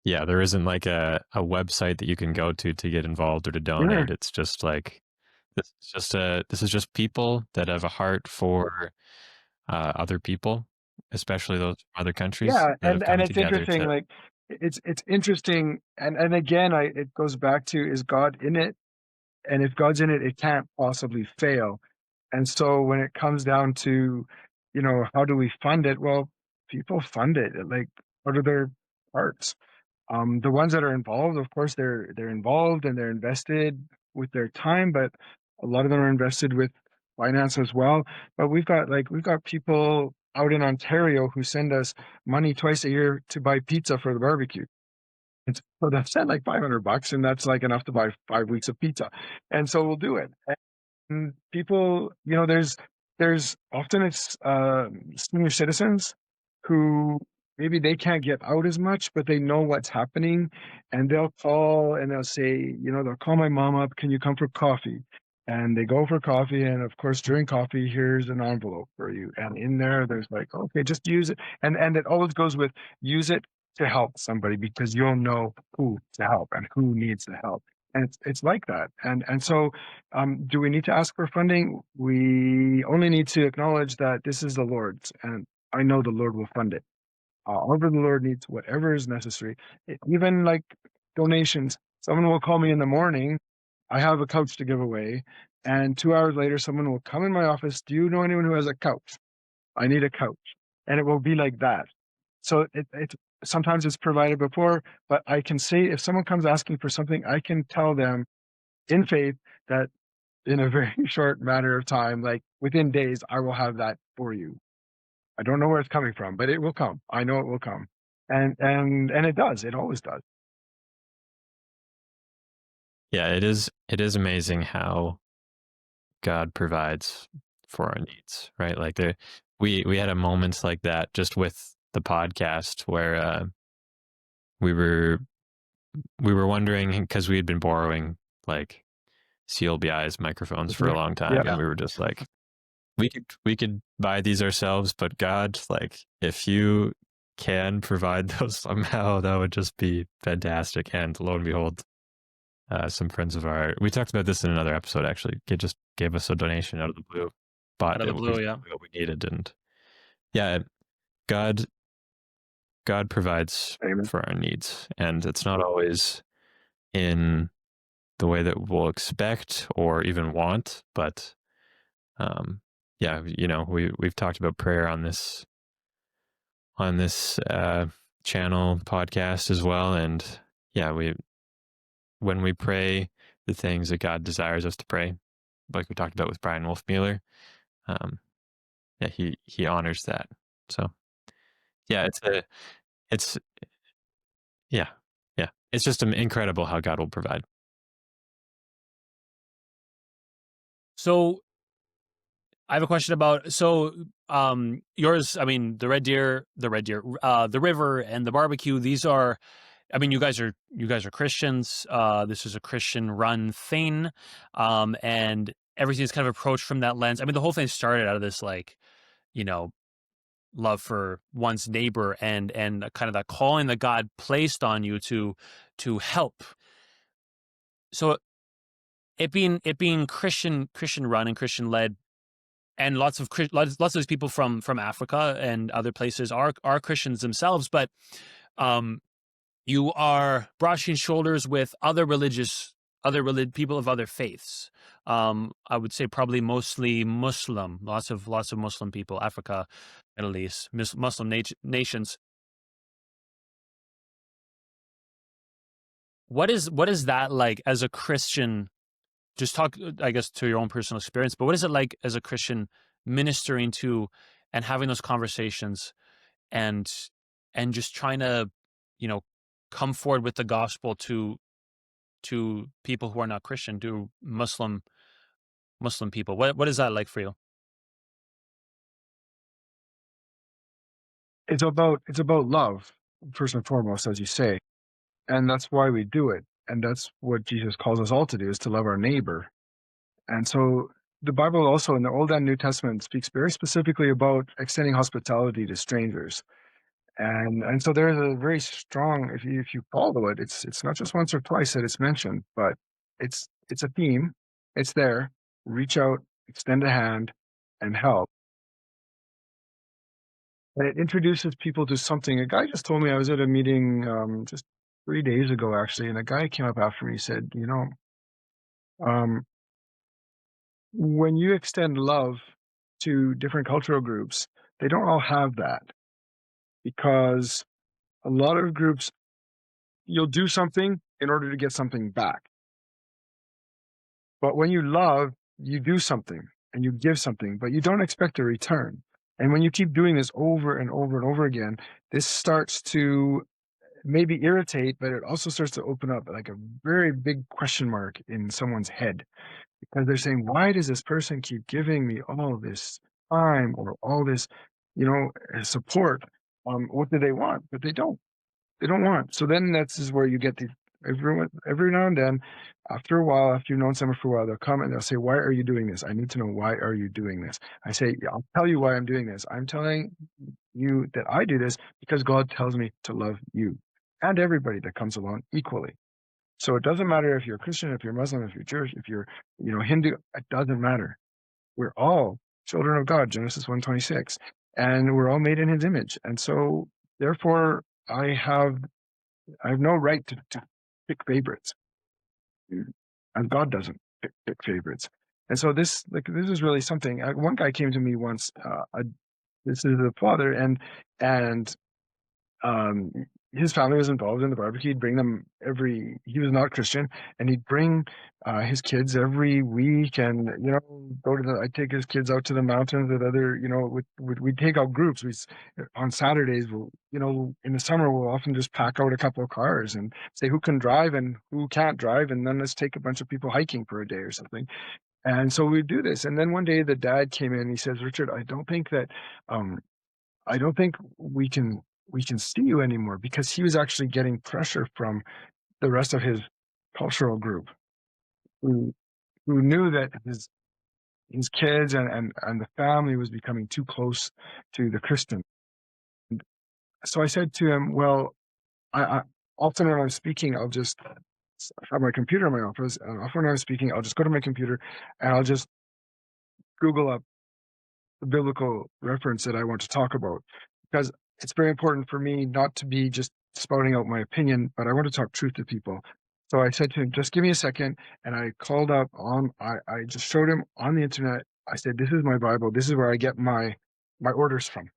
Speaker 3: Yeah, there isn't like a website that you can go to get involved or to donate.
Speaker 2: Yeah.
Speaker 3: It's just like this is just people that have a heart for other people, especially those from other countries.
Speaker 2: Yeah,
Speaker 3: that have come
Speaker 2: and it's
Speaker 3: together
Speaker 2: interesting. Like, it's interesting, and again, it goes back to, is God in it? And if God's in it, it can't possibly fail. And so when it comes down to, how do we fund it? Well, people fund it. Like, what are their parts? The ones that are involved, of course, they're involved and they're invested with their time, but a lot of them are invested with finance as well. But we've got people out in Ontario who send us money twice a year to buy pizza for the barbecue. And so they've sent like $500, and that's like enough to buy 5 weeks of pizza. And so we'll do it. And people, there's often it's senior citizens who maybe they can't get out as much, but they know what's happening, and they'll call and they'll say, they'll call my mom up, can you come for coffee? And they go for coffee, and of course during coffee, here's an envelope for you, and in there's like, okay, just use it. And it always goes with, use it to help somebody, because you'll know who to help and who needs the help. And it's like that. And so do we need to ask for funding? We only need to acknowledge that this is the Lord's, and I know the Lord will fund it. However the Lord needs, whatever is necessary. Even like donations. Someone will call me in the morning, I have a couch to give away, and 2 hours later someone will come in my office, do you know anyone who has a couch? I need a couch. And it will be like that. So it's sometimes it's provided before, but I can say, if someone comes asking for something, I can tell them in faith that in a very short matter of time. Like within days, I will have that for you. I don't know where it's coming from, but it will come. I know it will come. And it does. It always does.
Speaker 3: Yeah, it is amazing how God provides for our needs, right? Like we had a moments like that just with the podcast where we were wondering, because we had been borrowing like CLBI's microphones for a long time, and we were just like, we could buy these ourselves, but God, like, if you can provide those somehow, that would just be fantastic. And lo and behold, some friends of ours, we talked about this in another episode, actually, just gave us a donation out of the blue,
Speaker 1: Out of the blue, yeah.
Speaker 3: what we needed. And yeah, God provides
Speaker 2: Amen.
Speaker 3: for our needs, and it's not always in the way that we'll expect or even want, but yeah, you know, we've talked about prayer on this channel podcast as well, and yeah, when we pray the things that God desires us to pray, like we talked about with Brian Wolfmueller, yeah, he honors that. So yeah, it's yeah, it's just incredible how God will provide.
Speaker 1: So I have a question about, yours, I mean, the Red Deer, the river and the barbecue, these are, I mean, you guys are Christians. This is a Christian run thing. And everything's kind of approached from that lens. I mean, the whole thing started out of this, like, you know, love for one's neighbor and kind of that calling that God placed on you to help. So it being Christian run and Christian led, and lots of these people from Africa and other places are Christians themselves, but you are brushing shoulders with people of other faiths. I would say probably mostly Muslim, lots of Muslim people, Africa, Middle East, Muslim nations. What is that like as a Christian? Just talk, I guess, to your own personal experience, but what is it like as a Christian ministering to and having those conversations and just trying to, you know, come forward with the gospel to people who are not Christian, to Muslim people? What is that like for you?
Speaker 2: It's about love, first and foremost, as you say. And that's why we do it. And that's what Jesus calls us all to do, is to love our neighbor. And so the Bible also in the Old and New Testament speaks very specifically about extending hospitality to strangers. And so there's a very strong, if you follow it, it's not just once or twice that it's mentioned, but it's a theme. It's there. Reach out, extend a hand, and help. And it introduces people to something. A guy just told me, I was at a meeting just 3 days ago, actually, and a guy came up after me and said, you know, when you extend love to different cultural groups, they don't all have that, because a lot of groups, you'll do something in order to get something back. But when you love, you do something and you give something, but you don't expect a return. And when you keep doing this over and over and over again, this starts to maybe irritate, but it also starts to open up like a very big question mark in someone's head, because they're saying, why does this person keep giving me all this time or all this, support? What do they want? But they don't want. So then is where you get every now and then, after a while, after you've known someone for a while, they'll come and they'll say, why are you doing this? I need to know, why are you doing this? I say, yeah, I'll tell you why I'm doing this. I'm telling you that I do this because God tells me to love you and everybody that comes along equally. So it doesn't matter if you're Christian, if you're Muslim, if you're Jewish, if you're, Hindu, it doesn't matter. We're all children of God, Genesis 1:26, and we're all made in his image. And so therefore I have no right to pick favorites, and God doesn't pick favorites. And so this is really something. One guy came to me once. This is the father, and um, his family was involved in the barbecue. He'd bring them he was not Christian, and he'd bring his kids every week, and I'd take his kids out to the mountains with other, we'd take out groups. On Saturdays, in the summer, we'll often just pack out a couple of cars and say who can drive and who can't drive, and then let's take a bunch of people hiking for a day or something. And so we'd do this. And then one day the dad came in, he says, "Richard, I don't think we can see you anymore," because he was actually getting pressure from the rest of his cultural group who knew that his kids and the family was becoming too close to the Christian. So I said to him, well, I often when I'm speaking, I'll just have my computer in my office, and often when I'm speaking, I'll just go to my computer and I'll just Google up the biblical reference that I want to talk about, because it's very important for me not to be just spouting out my opinion, but I want to talk truth to people. So I said to him, just give me a second. And I called up I just showed him on the internet. I said, this is my Bible. This is where I get my orders from.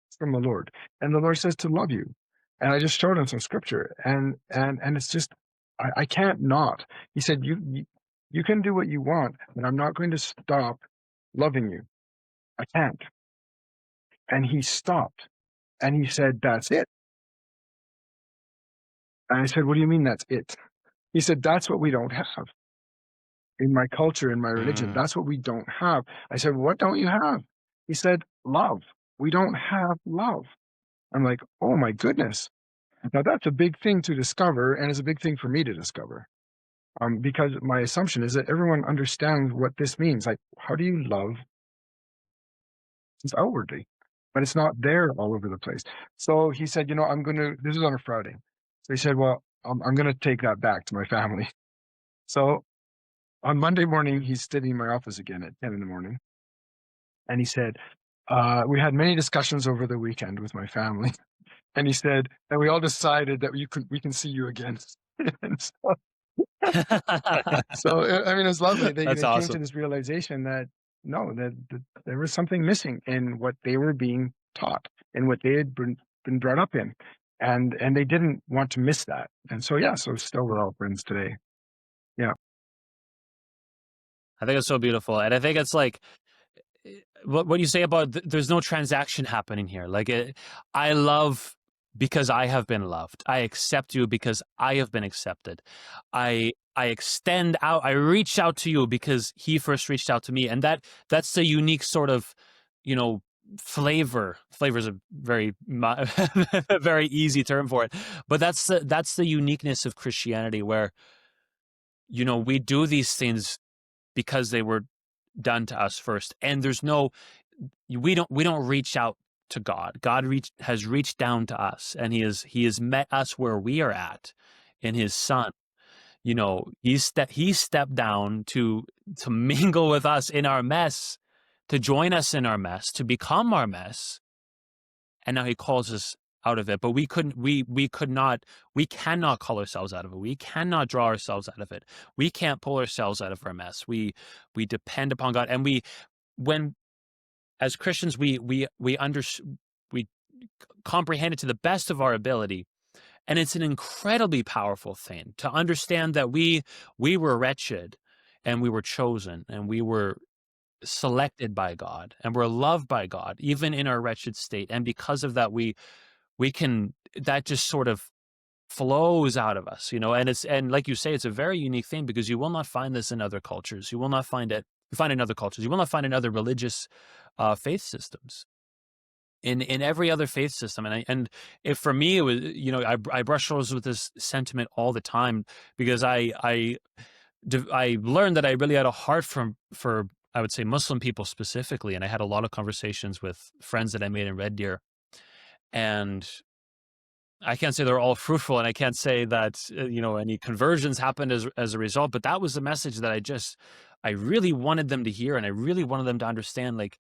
Speaker 2: It's from the Lord. And the Lord says to love you. And I just showed him some scripture, and it's just, I can't not. He said, you can do what you want, but I'm not going to stop loving you. I can't. And he stopped and he said, that's it. And I said, what do you mean that's it? He said, that's what we don't have in my culture, in my religion. That's what we don't have. I said, what don't you have? He said, love. We don't have love. I'm like, oh my goodness. Now that's a big thing to discover, and it's a big thing for me to discover. Because my assumption is that everyone understands what this means. Like, how do you love just outwardly? But it's not there all over the place. So he said, this is on a Friday. So he said, well, I'm going to take that back to my family. So on Monday morning, he's sitting in my office again at 10 in the morning. And he said, we had many discussions over the weekend with my family. And he said, and we all decided that we can see you again. And so I mean, it's lovely. They
Speaker 1: That's
Speaker 2: came to
Speaker 1: awesome.
Speaker 2: this realization that no, that there was something missing in what they were being taught and what they had been brought up in, and they didn't want to miss that. And so so still we're all friends today. Yeah.
Speaker 1: I think it's so beautiful, and I think it's like what you say about there's no transaction happening here. Like I love because I have been loved. I accept you because I have been accepted. I extend out. I reach out to you because he first reached out to me, and that's the unique sort of, flavor. Flavor is a very very easy term for it, but that's the uniqueness of Christianity, where we do these things because they were done to us first, and we don't reach out to God. God has reached down to us, and he has met us where we are at in his Son. He stepped down to mingle with us in our mess, to join us in our mess, to become our mess, and now he calls us out of it. But we cannot call ourselves out of it. We cannot draw ourselves out of it. We can't pull ourselves out of our mess. We depend upon God, and when as Christians we comprehend it to the best of our ability. And it's an incredibly powerful thing to understand that we were wretched, and we were chosen, and we were selected by God, and we're loved by God, even in our wretched state. And because of that, that just sort of flows out of us, and like you say, it's a very unique thing, because you will not find this in other cultures. You will not find it. You find it in other cultures. You will not find it in other religious faith systems. In every other faith system, and if for me it was, I brush shoulders with this sentiment all the time, because I learned that I really had a heart for I would say Muslim people specifically, and I had a lot of conversations with friends that I made in Red Deer, and I can't say they're all fruitful, and I can't say that any conversions happened as a result, but that was the message that I really wanted them to hear, and I really wanted them to understand, like,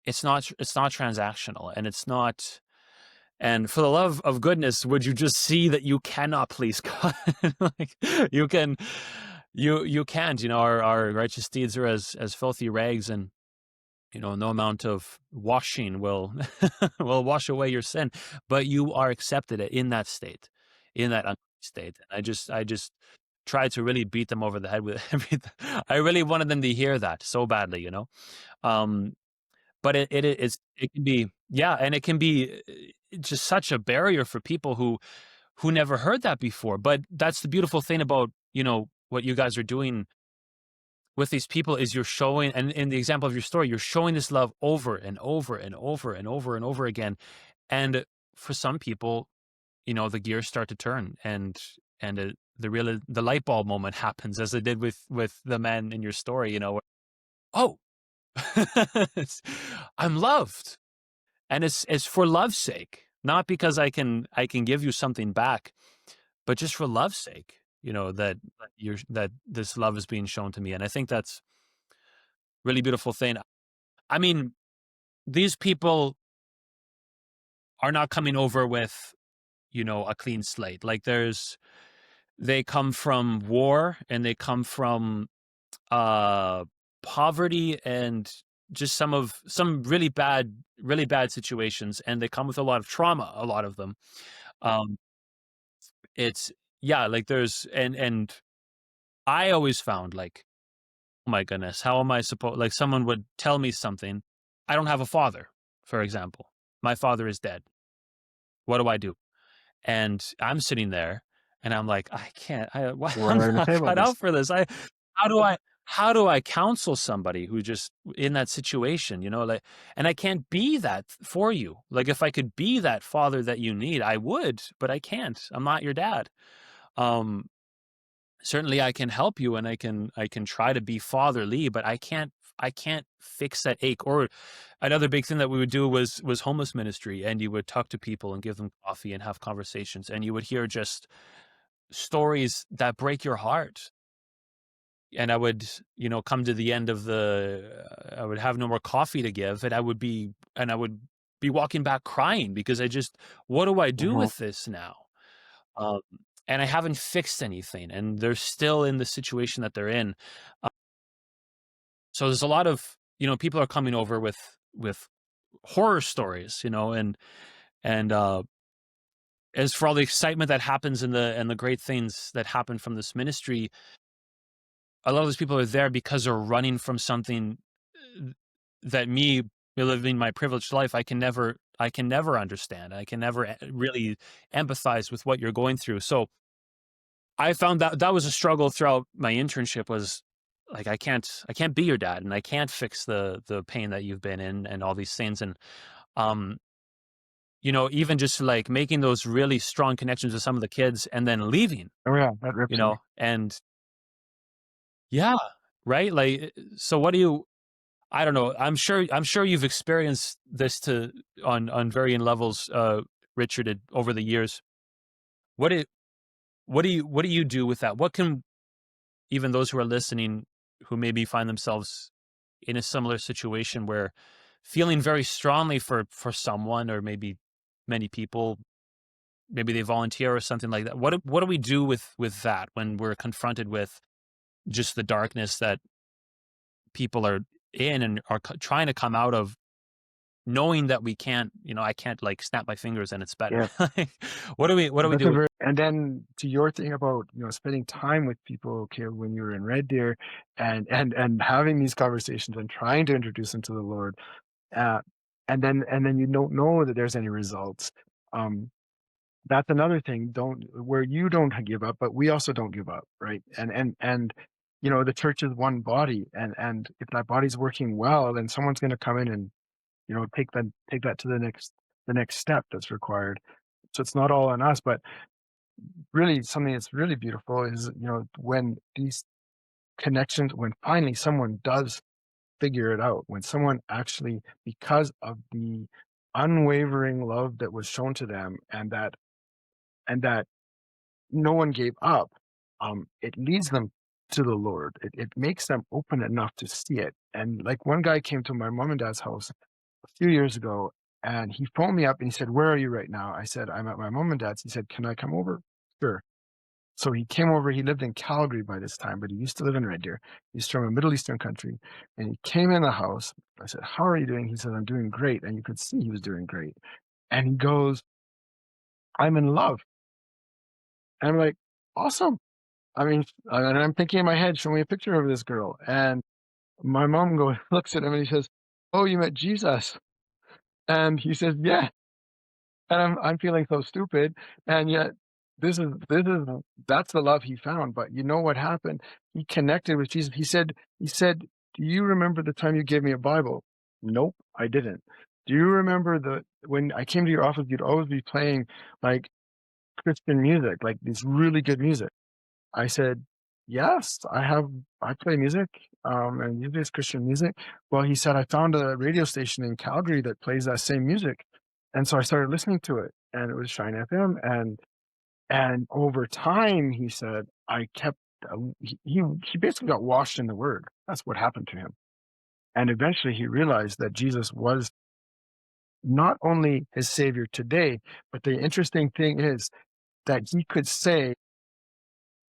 Speaker 1: it's not transactional, and it's not. And for the love of goodness, would you just see that you cannot please God? Like, you can't. Our righteous deeds are as filthy rags, and no amount of washing will will wash away your sin, but you are accepted in that state, in that state. I just tried to really beat them over the head with everything. I really wanted them to hear that so badly, Um, but it can be, yeah, and it can be just such a barrier for people who never heard that before. But that's the beautiful thing about, what you guys are doing with these people is you're showing, and in the example of your story, you're showing this love over and over and over and over and over again. And for some people, the gears start to turn, and the light bulb moment happens, as it did with the man in your story. Oh, I'm loved, and it's for love's sake, not because I can give you something back, but just for love's sake. That this love is being shown to me, and I think that's really beautiful thing. I mean, these people are not coming over with, a clean slate. Like they come from war, and they come from poverty, and just some really bad situations, and they come with a lot of trauma, a lot of them. Um it's yeah, like and I always found, like, oh my goodness, how am I supposed, like, someone would tell me something. I don't have a father, for example. My father is dead. What do I do? And I'm sitting there, and I'm like, I can't.
Speaker 2: What
Speaker 1: I'm
Speaker 2: am I going to
Speaker 1: not
Speaker 2: say about
Speaker 1: cut
Speaker 2: this?
Speaker 1: out for this. How do I counsel somebody who just in that situation? Like, and I can't be that for you. Like, if I could be that father that you need, I would, but I can't. I'm not your dad. Um, Certainly, I can help you, and I can try to be fatherly, but I can't fix that ache. Or another big thing that we would do was homeless ministry, and you would talk to people and give them coffee and have conversations, and you would hear just stories that break your heart. And I would, come to the end of I would have no more coffee to give, and I would be walking back crying, because what do I do
Speaker 2: Mhm.
Speaker 1: with this now? Um, and I haven't fixed anything, and they're still in the situation that they're in. So there's a lot of, people are coming over with horror stories, and as for all the excitement that happens and the great things that happen from this ministry, a lot of those people are there because they're running from something uh, that me, living my privileged life, I can never understand. I can never really empathize with what you're going through. So I found that was a struggle throughout my internship. Was like, I can't be your dad, and I can't fix the pain that you've been in, and all these things. And um even just like making those really strong connections with some of the kids, and then leaving,
Speaker 2: Oh yeah, that rips me.
Speaker 1: and yeah, right, like, so what do you, I don't know, I'm sure you've experienced this on varying levels, Richard, over the years. What do what do you do with that? What can even those who are listening, who maybe find themselves in a similar situation, where feeling very strongly for someone, or maybe many people, maybe they volunteer or something like that. What do we do with that when we're confronted with just the darkness that people are in, and are trying to come out of, knowing that we can't, I can't, like, snap my fingers and it's better.
Speaker 2: Yeah.
Speaker 1: Like, what do we
Speaker 2: That's
Speaker 1: do
Speaker 2: a
Speaker 1: with?
Speaker 2: very, and then to your thing about, spending time with people, okay, when you were in Red Deer, and having these conversations and trying to introduce them to the Lord, uh, and then you don't know that there's any results. Um, that's another thing. Where you don't give up, but we also don't give up, right? And the church is one body, and if that body's working well, then someone's going to come in and take that to the next step that's required. So it's not all on us, but really something that's really beautiful is, when these connections, when finally someone does figure it out, when someone actually, because of the unwavering love that was shown to them, and that no one gave up, it leads them to the Lord. It makes them open enough to see it. And like, one guy came to my mom and dad's house a few years ago, and he phoned me up and he said, "Where are you right now?" I said, "I'm at my mom and dad's." He said, "Can I come over?" Sure. So he came over, he lived in Calgary by this time, but he used to live in Red Deer. He's from a Middle Eastern country. And he came in the house. I said, how are you doing? He said, I'm doing great. And you could see he was doing great. And he goes, I'm in love. And I'm like, awesome. I mean, and I'm thinking in my head, show me a picture of this girl. And my mom looks at him and he says, oh, you met Jesus? And he says, yeah. And I'm feeling so stupid. And yet that's the love he found. But you know what happened? He connected with Jesus. He said, do you remember the time you gave me a Bible? Nope, I didn't. Do you remember when I came to your office, you'd always be playing like Christian music, like this really good music? I said, yes, I play music, and music is Christian music. Well, he said, I found a radio station in Calgary that plays that same music. And so I started listening to it, and it was Shine FM. And over time, he said, he basically got washed in the Word. That's what happened to him. And eventually he realized that Jesus was not only his Savior today, but the interesting thing is that he could say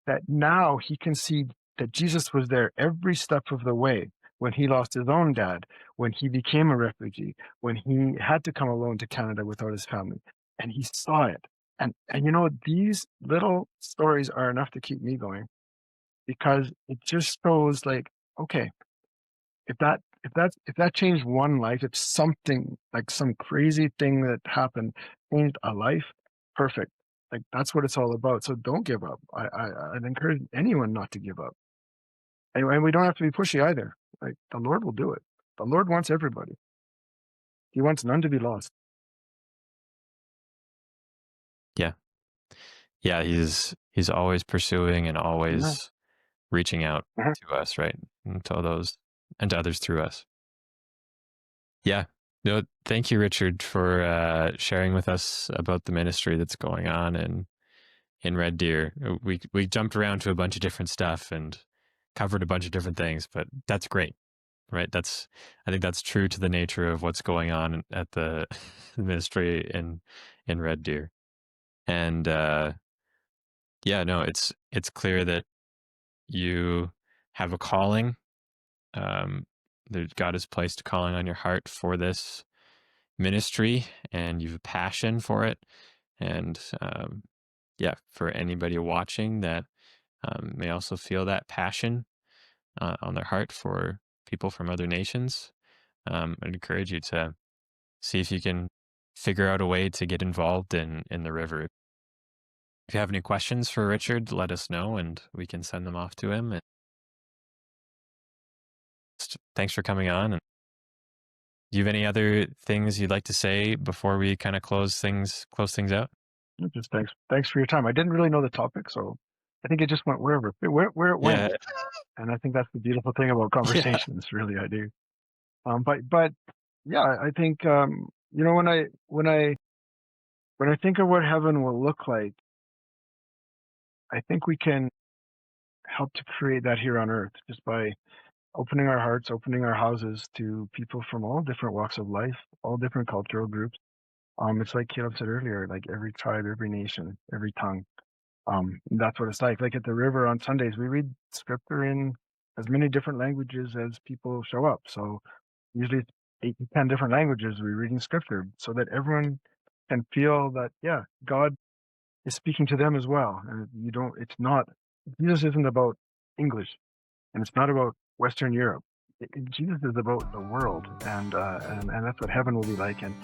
Speaker 2: that now he can see that Jesus was there every step of the way, when he lost his own dad, when he became a refugee, when he had to come alone to Canada without his family, and he saw it. And you know, these little stories are enough to keep me going, because it just shows, like, okay, if that changed one life, if something, like some crazy thing that happened changed a life, perfect. Like, that's what it's all about. So don't give up. I'd encourage anyone not to give up. And we don't have to be pushy either. Like, the Lord will do it. The Lord wants everybody. He wants none to be lost.
Speaker 3: Yeah, he's always pursuing and always reaching out to us, right? And to others through us. Yeah. No, thank you, Richard, for sharing with us about the ministry that's going on in Red Deer. We jumped around to a bunch of different stuff and covered a bunch of different things, but that's great, right? I think that's true to the nature of what's going on at the ministry in Red Deer. And it's clear that you have a calling. That God has placed a calling on your heart for this ministry, and you have a passion for it. And for anybody watching that may also feel that passion on their heart for people from other nations, I'd encourage you to see if you can figure out a way to get involved in the river. If you have any questions for Richard, let us know and we can send them off to him. And thanks for coming on. And do you have any other things you'd like to say before we kind of close things out?
Speaker 2: Just thanks for your time. I didn't really know the topic, so I think it just went where it went.
Speaker 3: Yeah.
Speaker 2: And I think that's the beautiful thing about conversations. Yeah. Really, I do. But yeah, I think you know, when I think of what heaven will look like, I think we can help to create that here on earth just by opening our hearts, opening our houses to people from all different walks of life, all different cultural groups. It's like Caleb said earlier, like every tribe, every nation, every tongue. That's what it's like. Like at the river on Sundays, we read scripture in as many different languages as people show up. So usually it's 8 to 10 different languages we're reading scripture, so that everyone can feel that, yeah, God is speaking to them as well. And Jesus isn't about English, and it's not about Western Europe. Jesus is about the world, and that's what heaven will be like. And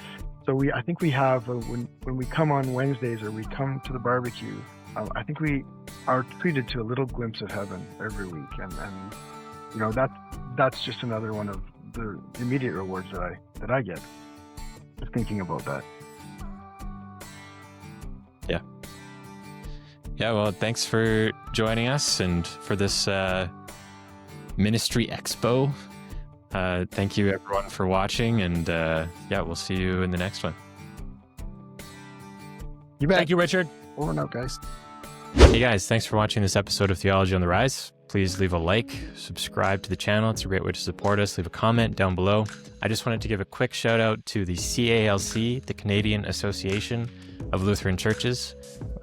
Speaker 2: so I think we have, when we come on Wednesdays or we come to the barbecue, I think we are treated to a little glimpse of heaven every week, and you know, that's just another one of the immediate rewards that I get, just thinking about that.
Speaker 3: Yeah, well, thanks for joining us and for this Ministry Expo. Thank you, everyone, for watching, and we'll see you in the next one.
Speaker 2: You bet.
Speaker 1: Thank you, Richard.
Speaker 2: Over and out, guys.
Speaker 3: Hey, guys, thanks for watching this episode of Theology on the Rise. Please leave a like, subscribe to the channel. It's a great way to support us. Leave a comment down below. I just wanted to give a quick shout out to the CALC, the Canadian Association of Lutheran Churches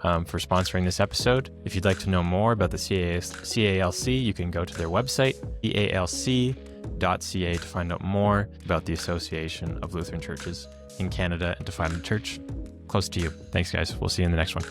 Speaker 3: for sponsoring this episode. If you'd like to know more about the CALC, you can go to their website, calc.ca, to find out more about the Association of Lutheran Churches in Canada and to find a church close to you. Thanks, guys. We'll see you in the next one.